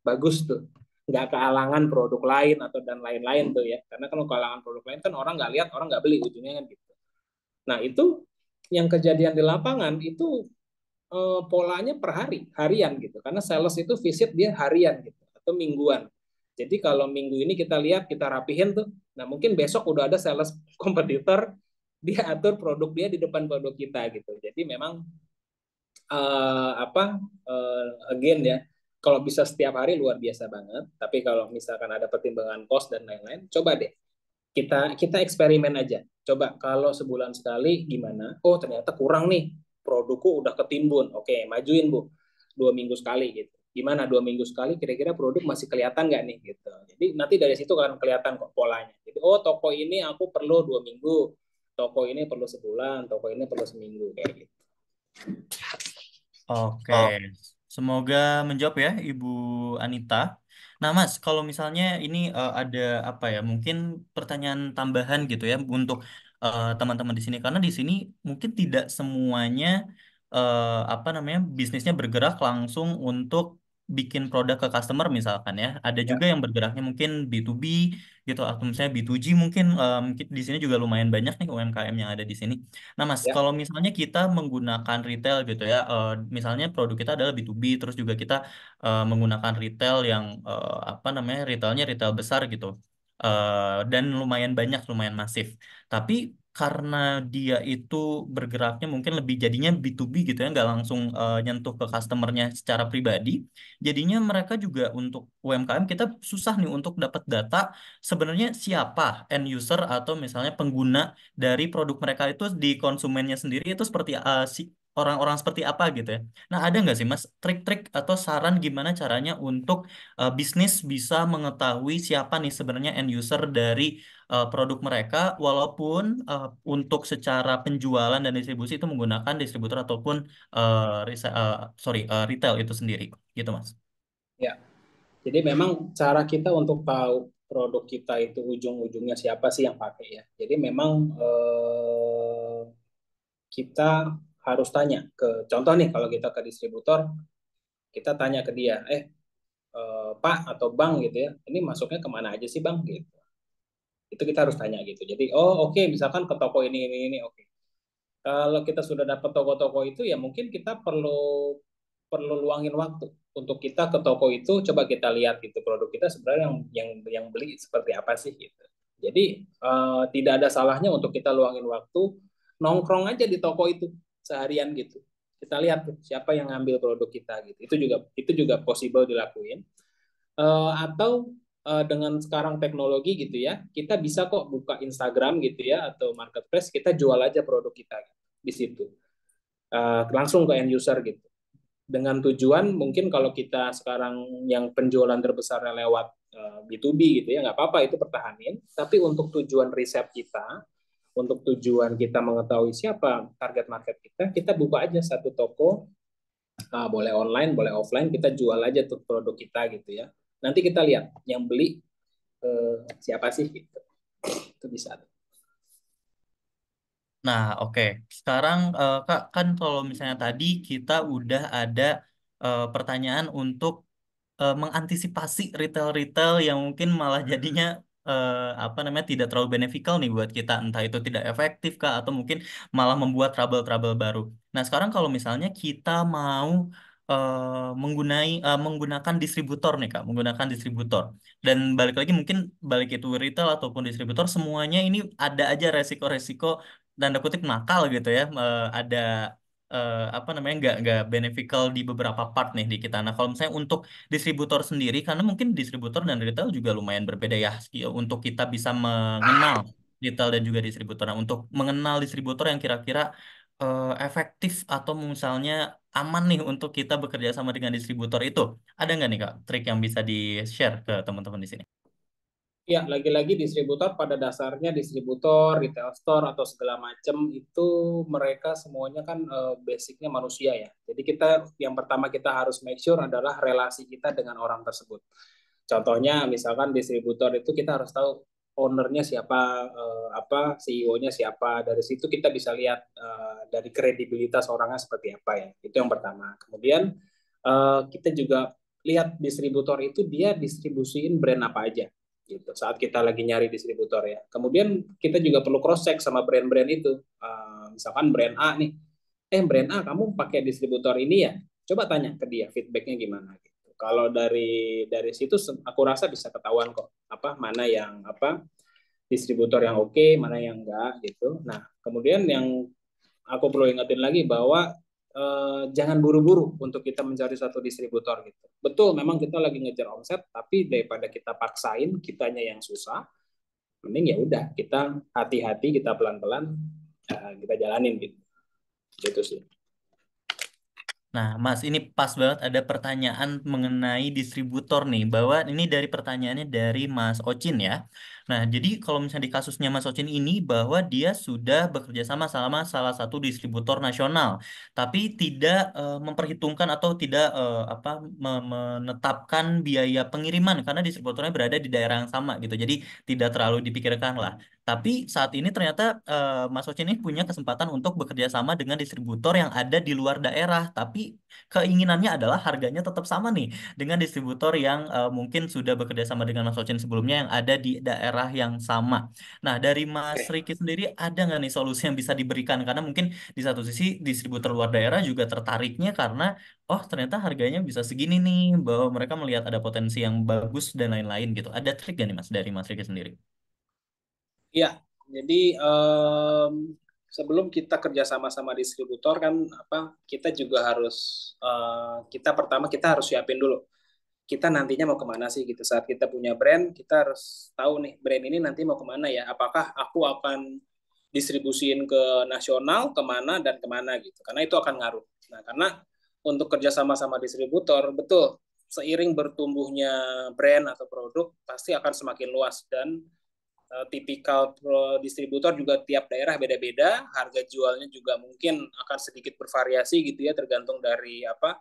bagus tuh, nggak kealangan produk lain atau dan lain-lain tuh ya, karena kalau kealangan produk lain kan orang nggak lihat, orang nggak beli ujungnya kan gitu. Nah itu yang kejadian di lapangan itu polanya per hari, harian gitu, karena sales itu visit dia harian gitu atau mingguan. Jadi kalau minggu ini kita lihat, kita rapihin tuh, nah mungkin besok udah ada sales kompetitor, dia atur produk dia di depan produk kita gitu. Jadi memang apa again ya, kalau bisa setiap hari luar biasa banget, tapi kalau misalkan ada pertimbangan cost dan lain-lain, coba deh kita kita eksperimen aja, coba kalau sebulan sekali gimana, oh ternyata kurang nih, produkku udah ketimbun, oke majuin Bu, 2 minggu sekali gitu, gimana 2 minggu sekali kira-kira produk masih kelihatan nggak nih gitu. Jadi nanti dari situ akan kelihatan kok polanya, jadi oh toko ini aku perlu 2 minggu, toko ini perlu sebulan, toko ini perlu seminggu kayak gitu.
Oke, semoga menjawab ya Ibu Anita. Nah Mas, kalau misalnya ini ada apa ya, mungkin pertanyaan tambahan gitu ya untuk teman-teman di sini, karena di sini mungkin tidak semuanya apa namanya bisnisnya bergerak langsung untuk bikin produk ke customer misalkan ya. Ada
Ya,
juga yang bergeraknya mungkin B2B gitu atau misalnya B2G mungkin mungkin di sini juga lumayan banyak nih UMKM yang ada di sini. Nah, Mas,
ya,
kalau misalnya kita menggunakan retail gitu ya, misalnya produk kita adalah B2B, terus juga kita menggunakan retail yang apa namanya, retailnya retail besar gitu, dan lumayan banyak, lumayan masif. Tapi karena dia itu bergeraknya mungkin lebih jadinya B2B gitu ya, nggak langsung nyentuh ke customernya secara pribadi, jadinya mereka juga untuk UMKM kita susah nih untuk dapat data sebenarnya siapa end user atau misalnya pengguna dari produk mereka itu di konsumennya sendiri itu seperti si orang-orang seperti apa gitu ya. Nah, ada nggak sih Mas trik-trik atau saran gimana caranya untuk bisnis bisa mengetahui siapa nih sebenarnya end user dari produk mereka walaupun untuk secara penjualan dan distribusi itu menggunakan distributor ataupun retail itu sendiri gitu Mas.
ya. Jadi memang cara kita untuk tahu produk kita itu ujung-ujungnya siapa sih yang pakai ya. Jadi memang kita harus tanya ke, contoh nih kalau kita ke distributor, kita tanya ke dia, Pak atau Bang gitu ya, ini masuknya kemana aja sih Bang gitu. Itu kita harus tanya gitu. Jadi oh oke, misalkan ke toko ini oke. Kalau kita sudah dapat toko-toko itu ya mungkin kita perlu perlu luangin waktu untuk kita ke toko itu, coba kita lihat gitu produk kita sebenarnya yang beli seperti apa sih gitu. Jadi tidak ada salahnya untuk kita luangin waktu nongkrong aja di toko itu seharian gitu. Kita lihat tuh siapa yang ngambil produk kita gitu. Itu juga possible dilakuin. Atau dengan sekarang teknologi gitu ya, kita bisa kok buka Instagram gitu ya atau marketplace, kita jual aja produk kita gitu, di situ. Langsung ke end user gitu. Dengan tujuan mungkin kalau kita sekarang yang penjualan terbesarnya lewat B2B gitu ya, nggak apa-apa itu pertahanin. Tapi untuk tujuan riset kita, untuk tujuan kita mengetahui siapa target market kita, kita buka aja satu toko, boleh online, boleh offline, kita jual aja tuh produk kita gitu ya. Nanti kita lihat yang beli siapa sih gitu. Itu bisa.
Nah, oke. Sekarang Kak, kan kalau misalnya tadi kita udah ada pertanyaan untuk mengantisipasi retail-retail yang mungkin malah jadinya eh, apa namanya tidak terlalu beneficial nih buat kita, entah itu tidak efektif kah atau mungkin malah membuat trouble-trouble baru. Nah, sekarang kalau misalnya kita mau menggunakan distributor nih Kak, menggunakan distributor. Dan balik lagi mungkin balik itu retail ataupun distributor semuanya ini ada aja resiko-resiko tanda kutip nakal gitu ya. Ada apa namanya nggak beneficial di beberapa part nih di kita. Nah kalau misalnya untuk distributor sendiri karena mungkin distributor dan retail juga lumayan berbeda ya untuk kita bisa mengenal retail dan juga distributor. Nah untuk mengenal distributor yang kira-kira efektif atau misalnya aman nih untuk kita bekerja sama dengan distributor itu, ada nggak nih Kak trik yang bisa di-share ke teman-teman di sini?
Ya, lagi-lagi distributor pada dasarnya distributor, retail store atau segala macam itu mereka semuanya kan basicnya manusia ya. Jadi kita yang pertama kita harus make sure adalah relasi kita dengan orang tersebut. Contohnya misalkan distributor itu kita harus tahu ownernya siapa, apa CEO-nya siapa. Dari situ kita bisa lihat dari kredibilitas orangnya seperti apa ya. Itu yang pertama. Kemudian kita juga lihat distributor itu dia distribusiin brand apa aja gitu saat kita lagi nyari distributor ya. Kemudian kita juga perlu cross check sama brand-brand itu. Misalkan brand A nih, brand A kamu pakai distributor ini ya, coba tanya ke dia feedbacknya gimana gitu. Kalau dari situ aku rasa bisa ketahuan kok apa mana yang apa distributor yang oke, mana yang enggak gitu. Nah, kemudian yang aku perlu ingetin lagi bahwa jangan buru-buru untuk kita mencari satu distributor gitu. Betul, memang kita lagi ngejar omset, tapi daripada kita paksain, kitanya yang susah, mending ya udah kita hati-hati, kita pelan-pelan, kita jalanin gitu. Gitu sih.
Nah, Mas, ini pas banget ada pertanyaan mengenai distributor nih, bahwa ini dari pertanyaannya dari Mas Ocin ya. Nah, jadi kalau misalnya di kasusnya Mas Ocin ini, bahwa dia sudah bekerja sama sama salah satu distributor nasional, tapi tidak memperhitungkan atau tidak menetapkan biaya pengiriman karena distributornya berada di daerah yang sama gitu. Jadi tidak terlalu dipikirkan lah. Tapi saat ini ternyata Mas Ocin ini punya kesempatan untuk bekerja sama dengan distributor yang ada di luar daerah, tapi keinginannya adalah harganya tetap sama nih dengan distributor yang mungkin sudah bekerja sama dengan Mas Ocin sebelumnya yang ada di daerah yang sama. Nah, dari Mas
Oke.
Riki sendiri ada nggak nih solusi yang bisa diberikan? Karena mungkin di satu sisi distributor luar daerah juga tertariknya karena oh ternyata harganya bisa segini nih, bahwa mereka melihat ada potensi yang bagus dan lain-lain gitu. Ada trik gak nih Mas dari Mas Riki sendiri?
Iya, jadi sebelum kita kerja sama distributor kan apa kita juga harus kita pertama kita harus siapin dulu kita nantinya mau kemana sih gitu saat kita punya brand kita harus tahu nih brand ini nanti mau kemana ya apakah aku akan distribusiin ke nasional kemana dan kemana gitu karena itu akan ngaruh nah karena untuk kerja sama distributor betul seiring bertumbuhnya brand atau produk pasti akan semakin luas dan tipikal distributor juga tiap daerah beda-beda, harga jualnya juga mungkin akan sedikit bervariasi gitu ya tergantung dari apa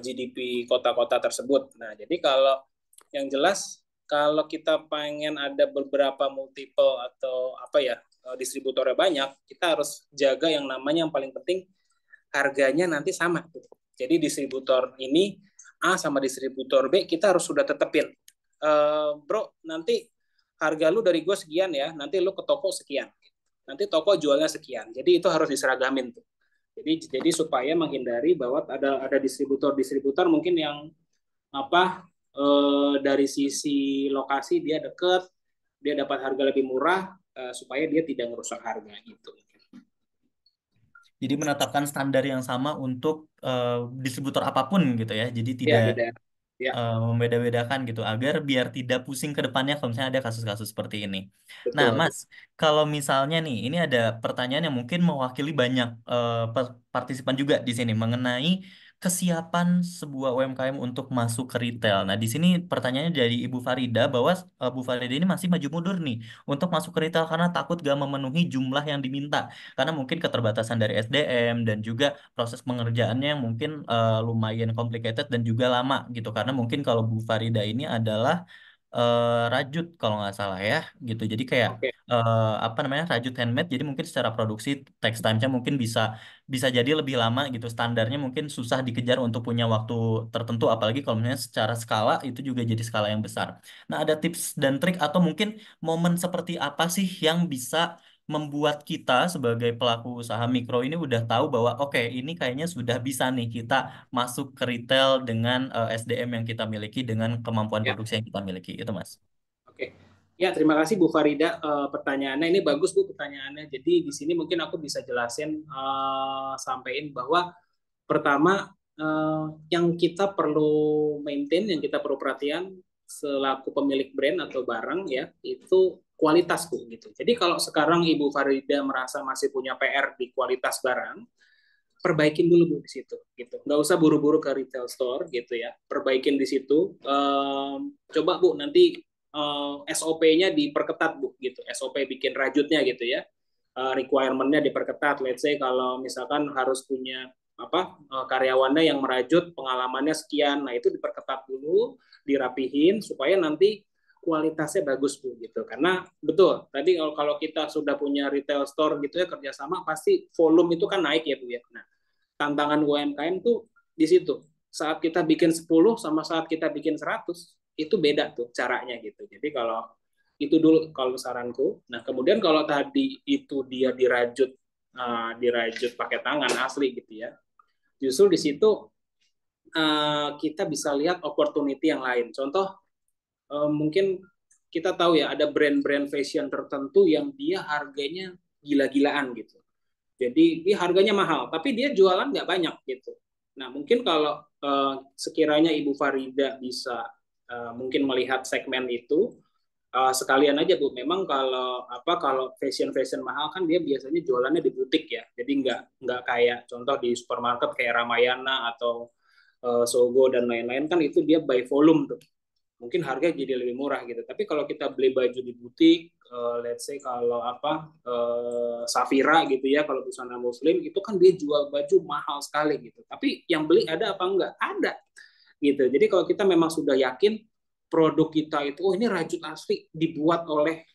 GDP kota-kota tersebut. Nah, jadi kalau yang jelas kalau kita pengen ada beberapa multiple atau apa ya distributornya banyak, kita harus jaga yang namanya yang paling penting harganya nanti sama. Jadi distributor ini A sama distributor B kita harus sudah tetepin. Bro, nanti harga lu dari gue sekian ya, nanti lu ke toko sekian. Nanti toko jualnya sekian. Jadi itu harus diseragamin tuh. Jadi supaya menghindari bahwa ada distributor mungkin yang apa dari sisi lokasi dia deket, dia dapat harga lebih murah supaya dia tidak merusak harga gitu.
Jadi menetapkan standar yang sama untuk distributor apapun gitu ya. Jadi
Ya
tidak
di daerah. Ya,
membeda-bedakan gitu agar biar tidak pusing ke depannya kalau misalnya ada kasus-kasus seperti ini. Nah,
betul.
Mas, kalau misalnya nih ini ada pertanyaan yang mungkin mewakili banyak partisipan juga di sini mengenai kesiapan sebuah UMKM untuk masuk ke retail. Nah, di sini pertanyaannya dari Ibu Farida bahwa Bu Farida ini masih maju mundur nih untuk masuk ke retail karena takut gak memenuhi jumlah yang diminta. Karena mungkin keterbatasan dari SDM dan juga proses pengerjaannya yang mungkin lumayan complicated dan juga lama gitu karena mungkin kalau Bu Farida ini adalah rajut kalau nggak salah ya gitu jadi kayak
Oke.
apa namanya rajut handmade jadi mungkin secara produksi text time-nya mungkin bisa bisa jadi lebih lama gitu standarnya mungkin susah dikejar untuk punya waktu tertentu apalagi kalau misalnya secara skala itu juga jadi skala yang besar. Nah ada tips dan trik atau mungkin momen seperti apa sih yang bisa membuat kita sebagai pelaku usaha mikro ini udah tahu bahwa oke, ini kayaknya sudah bisa nih kita masuk ke retail dengan SDM yang kita miliki, dengan kemampuan
Ya,
produksi yang kita miliki. Itu, Mas.
oke. Ya, terima kasih Bu Farida, pertanyaannya. Ini bagus Bu pertanyaannya. Jadi di sini mungkin aku bisa jelasin, sampaikan bahwa pertama, yang kita perlu maintain, yang kita perlu perhatian selaku pemilik brand atau barang ya, itu kualitas Bu gitu. Jadi kalau sekarang Ibu Farida merasa masih punya PR di kualitas barang, perbaikin dulu Bu di situ gitu. Nggak usah buru-buru ke retail store gitu ya. Perbaikin di situ. Coba Bu nanti SOP-nya diperketat Bu gitu. SOP bikin rajutnya gitu ya. Requirement-nya diperketat. Let's say kalau misalkan harus punya karyawannya yang merajut pengalamannya sekian, nah itu diperketat dulu, dirapihin supaya nanti kualitasnya bagus Bu gitu. Karena betul tadi kalau kita sudah punya retail store gitu ya kerjasama, pasti volume itu kan naik ya Bu ya. Nah, tantangan UMKM tuh di situ. Saat kita bikin 10 sama saat kita bikin 100 itu beda tuh caranya gitu. Jadi kalau itu dulu kalau saranku. Nah, kemudian kalau tadi itu dia dirajut pakai tangan asli gitu ya. Justru di situ kita bisa lihat opportunity yang lain. Contoh, mungkin kita tahu ya ada brand-brand fashion tertentu yang dia harganya gila-gilaan gitu. Jadi dia harganya mahal, tapi dia jualan nggak banyak gitu. Nah mungkin kalau sekiranya Ibu Farida bisa mungkin melihat segmen itu, sekalian aja Bu. Memang kalau fashion fashion mahal kan dia biasanya jualannya di butik ya. Jadi nggak kayak contoh di supermarket kayak Ramayana atau Sogo dan lain-lain kan itu dia by volume tuh, mungkin harga jadi lebih murah gitu. Tapi kalau kita beli baju di butik, let's say kalau Safira gitu ya, kalau busana Muslim itu kan dia jual baju mahal sekali gitu. Tapi yang beli ada apa enggak? Ada gitu. Jadi kalau kita memang sudah yakin produk kita itu, oh ini rajut asli dibuat oleh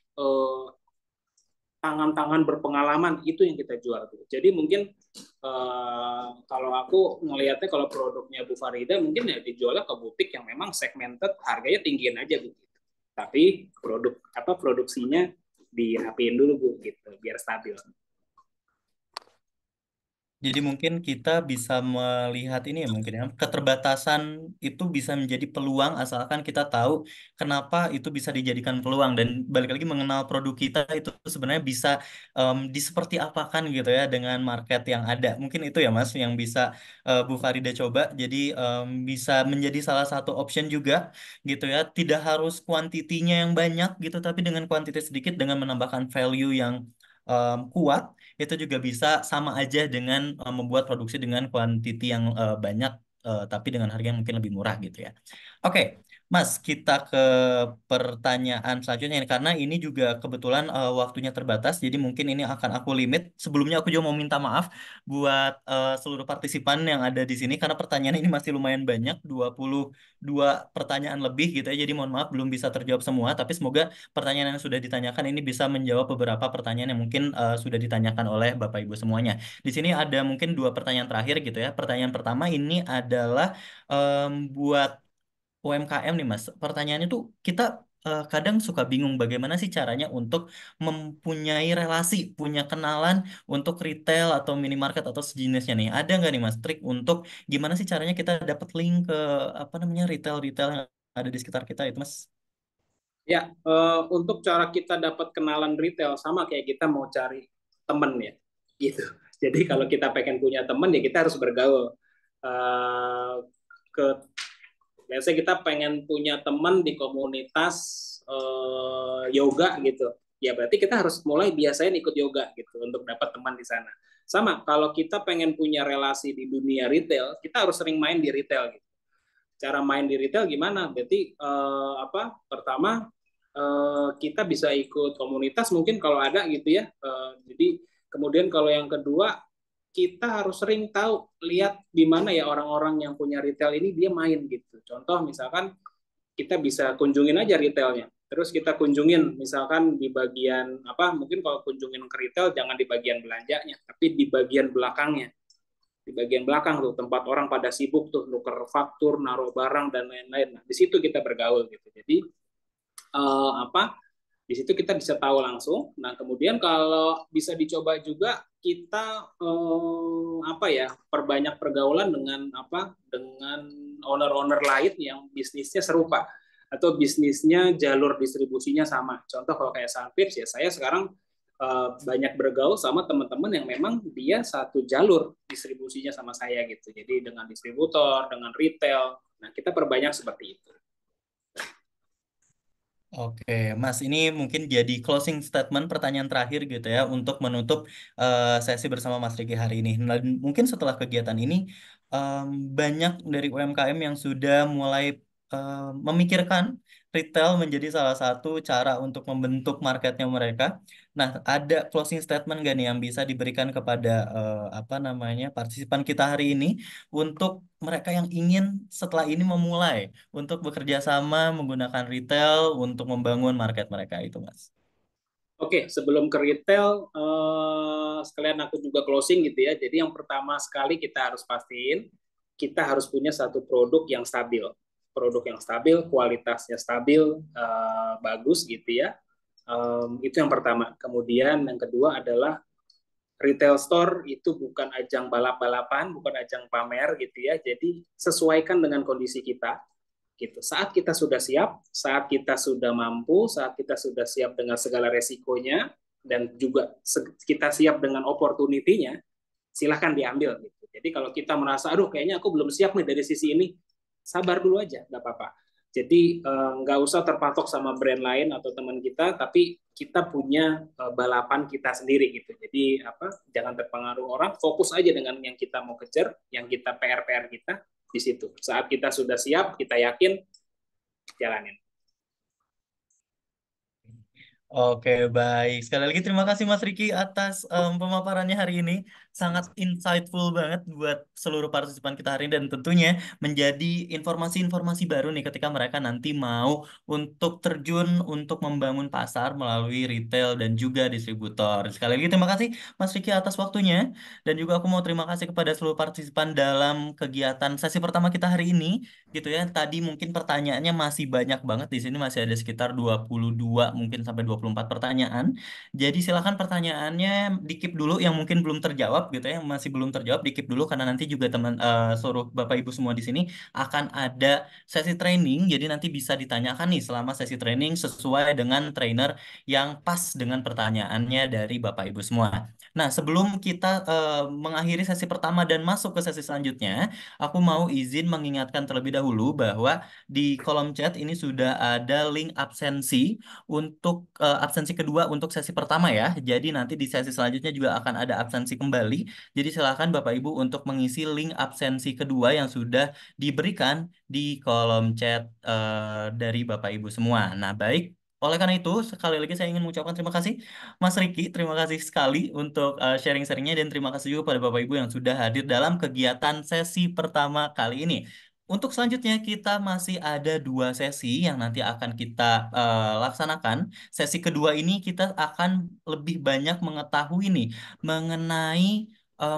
tangan-tangan berpengalaman, itu yang kita jual tuh. Jadi mungkin kalau aku ngelihatnya kalau produknya Bu Farida mungkin ya dijualnya ke butik yang memang segmented, harganya tinggiin aja Bu. Tapi produksinya dirapiin dulu Bu gitu biar stabil.
Jadi mungkin kita bisa melihat ini ya mungkin ya keterbatasan itu bisa menjadi peluang asalkan kita tahu kenapa itu bisa dijadikan peluang dan balik lagi mengenal produk kita itu sebenarnya bisa diseperti apakan gitu ya dengan market yang ada. Mungkin itu ya Mas yang bisa Bu Farida coba. Jadi bisa menjadi salah satu option juga gitu ya. Tidak harus kuantitinya yang banyak gitu tapi dengan kuantitas sedikit dengan menambahkan value yang kuat itu juga bisa sama aja dengan membuat produksi dengan kuantiti yang banyak tapi dengan harga yang mungkin lebih murah gitu ya. Oke, Mas, kita ke pertanyaan selanjutnya nih. Karena ini juga kebetulan waktunya terbatas, jadi mungkin ini akan aku limit. Sebelumnya aku juga mau minta maaf buat seluruh partisipan yang ada di sini karena pertanyaan ini masih lumayan banyak, 22 pertanyaan lebih gitu ya. Jadi mohon maaf belum bisa terjawab semua, tapi semoga pertanyaan yang sudah ditanyakan ini bisa menjawab beberapa pertanyaan yang mungkin sudah ditanyakan oleh Bapak Ibu semuanya. Di sini ada mungkin dua pertanyaan terakhir gitu ya. Pertanyaan pertama ini adalah buat UMKM nih Mas. Pertanyaannya tuh kita kadang suka bingung bagaimana sih caranya untuk mempunyai relasi, punya kenalan untuk retail atau minimarket atau sejenisnya nih. Ada nggak nih Mas trik untuk gimana sih caranya kita dapat link ke apa namanya retail-retail yang ada di sekitar kita itu Mas?
Ya, untuk cara kita dapat kenalan retail sama kayak kita mau cari temen ya, gitu. Jadi kalau kita pengen punya temen ya kita harus bergaul. Eh, ke Biasanya kita pengen punya teman di komunitas yoga gitu. Ya berarti kita harus mulai biasain ikut yoga gitu untuk dapat teman di sana. Sama kalau kita pengen punya relasi di dunia retail, kita harus sering main di retail gitu. Cara main di retail gimana? Berarti pertama kita bisa ikut komunitas mungkin kalau ada gitu ya. Jadi kemudian kalau yang kedua kita harus sering tahu lihat di mana ya orang-orang yang punya retail ini dia main gitu. Contoh misalkan kita bisa kunjungin aja retailnya. Terus kita kunjungin misalkan di bagian mungkin kalau kunjungin ke retail jangan di bagian belanjanya, tapi di bagian belakangnya. Di bagian belakang tuh tempat orang pada sibuk tuh nuker faktur, naruh barang dan lain-lain. Nah, di situ kita bergaul gitu. Jadi apa Di situ kita bisa tahu langsung. Nah, kemudian kalau bisa dicoba juga kita apa ya, perbanyak pergaulan dengan apa? Dengan owner-owner lain yang bisnisnya serupa atau bisnisnya jalur distribusinya sama. Contoh kalau kayak Sunpips ya, saya sekarang banyak bergaul sama teman-teman yang memang dia satu jalur distribusinya sama saya gitu. Jadi dengan distributor, dengan retail. Nah, kita perbanyak seperti itu.
Oke, Mas, ini mungkin jadi closing statement pertanyaan terakhir gitu ya untuk menutup sesi bersama Mas Riki hari ini. Dan mungkin setelah kegiatan ini em, banyak dari UMKM yang sudah mulai memikirkan retail menjadi salah satu cara untuk membentuk marketnya mereka. Nah, ada closing statement gak nih yang bisa diberikan kepada apa namanya partisipan kita hari ini untuk mereka yang ingin setelah ini memulai untuk bekerja sama menggunakan retail untuk membangun market mereka itu, Mas.
Oke, sebelum ke retail, sekalian aku juga closing gitu ya. Jadi yang pertama sekali kita harus pastiin, kita harus punya satu produk yang stabil. Produk yang stabil, kualitasnya stabil, bagus gitu ya. Itu yang pertama. Kemudian yang kedua adalah retail store itu bukan ajang balap-balapan, bukan ajang pamer gitu ya. Jadi sesuaikan dengan kondisi kita gitu. Saat kita sudah siap, saat kita sudah mampu, saat kita sudah siap dengan segala resikonya dan juga kita siap dengan opportunity-nya, silahkan diambil gitu. Jadi kalau kita merasa aduh kayaknya aku belum siap nih dari sisi ini, sabar dulu aja, nggak apa-apa. Jadi nggak usah terpatok sama brand lain atau teman kita, tapi kita punya balapan kita sendiri gitu. Jadi apa? Jangan terpengaruh orang, fokus aja dengan yang kita mau kejar, yang kita PR-PR kita di situ. Saat kita sudah siap, kita yakin jalanin.
Oke, baik. Sekali lagi terima kasih Mas Riki atas pemaparannya hari ini. Sangat insightful banget buat seluruh partisipan kita hari ini dan tentunya menjadi informasi-informasi baru nih ketika mereka nanti mau untuk terjun untuk membangun pasar melalui retail dan juga distributor. Sekali lagi terima kasih Mas Riki atas waktunya dan juga aku mau terima kasih kepada seluruh partisipan dalam kegiatan sesi pertama kita hari ini gitu ya. Tadi mungkin pertanyaannya masih banyak banget di sini masih ada sekitar 22 mungkin sampai 24 pertanyaan. Jadi silakan pertanyaannya dikip dulu yang mungkin belum terjawab gitu ya, yang masih belum terjawab dikip dulu karena nanti juga teman seluruh Bapak Ibu semua di sini akan ada sesi training. Jadi nanti bisa ditanyakan nih selama sesi training sesuai dengan trainer yang pas dengan pertanyaannya dari Bapak Ibu semua. Nah, sebelum kita mengakhiri sesi pertama dan masuk ke sesi selanjutnya, aku mau izin mengingatkan terlebih dahulu bahwa di kolom chat ini sudah ada link absensi untuk absensi kedua untuk sesi pertama ya. Jadi nanti di sesi selanjutnya juga akan ada absensi kembali. Jadi silakan Bapak Ibu untuk mengisi link absensi kedua yang sudah diberikan di kolom chat dari Bapak Ibu semua. Nah, baik. Oleh karena itu, sekali lagi saya ingin mengucapkan terima kasih Mas Riki, terima kasih sekali untuk sharing-sharingnya dan terima kasih juga pada Bapak Ibu yang sudah hadir dalam kegiatan sesi pertama kali ini. Untuk selanjutnya kita masih ada dua sesi yang nanti akan kita laksanakan. Sesi kedua ini kita akan lebih banyak mengetahui nih mengenai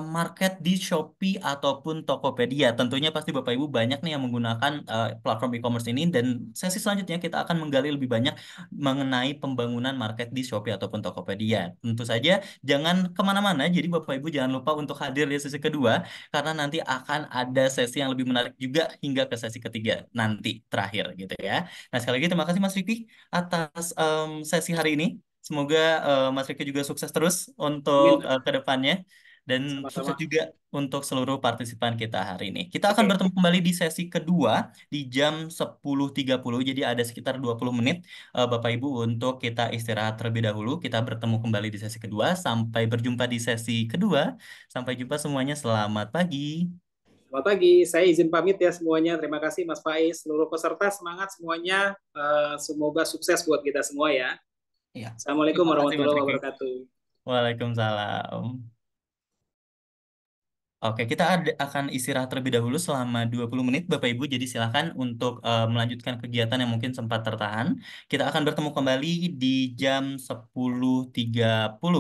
market di Shopee ataupun Tokopedia. Tentunya pasti Bapak Ibu banyak nih yang menggunakan platform e-commerce ini dan sesi selanjutnya kita akan menggali lebih banyak mengenai pembangunan market di Shopee ataupun Tokopedia. Tentu saja jangan kemana-mana, jadi Bapak Ibu jangan lupa untuk hadir di sesi kedua, karena nanti akan ada sesi yang lebih menarik juga hingga ke sesi ketiga nanti terakhir gitu ya. Nah sekali lagi terima kasih Mas Riki atas sesi hari ini. Semoga Mas Riki juga sukses terus untuk
Amin.
ke depannya dan sukses
Sama-sama.
juga untuk seluruh partisipan kita hari ini. Kita akan
Oke,
bertemu kembali di sesi kedua di jam 10.30. Jadi ada sekitar 20 menit Bapak Ibu untuk kita istirahat terlebih dahulu. Kita bertemu kembali di sesi kedua. Sampai berjumpa di sesi kedua. Sampai jumpa semuanya. Selamat pagi.
selamat pagi. Saya izin pamit ya semuanya. Terima kasih Mas Faiz. Seluruh peserta semangat semuanya. Semoga sukses buat kita semua ya.
Ya.
Assalamualaikum
Terima kasih Mas
warahmatullahi
Riki.
wabarakatuh.
Waalaikumsalam. Oke, kita akan istirahat terlebih dahulu selama 20 menit Bapak Ibu. Jadi silakan untuk melanjutkan kegiatan yang mungkin sempat tertahan. Kita akan bertemu kembali di jam 10.30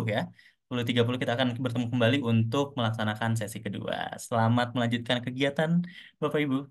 ya. 10.30 kita akan bertemu kembali untuk melaksanakan sesi kedua. Selamat melanjutkan kegiatan Bapak Ibu.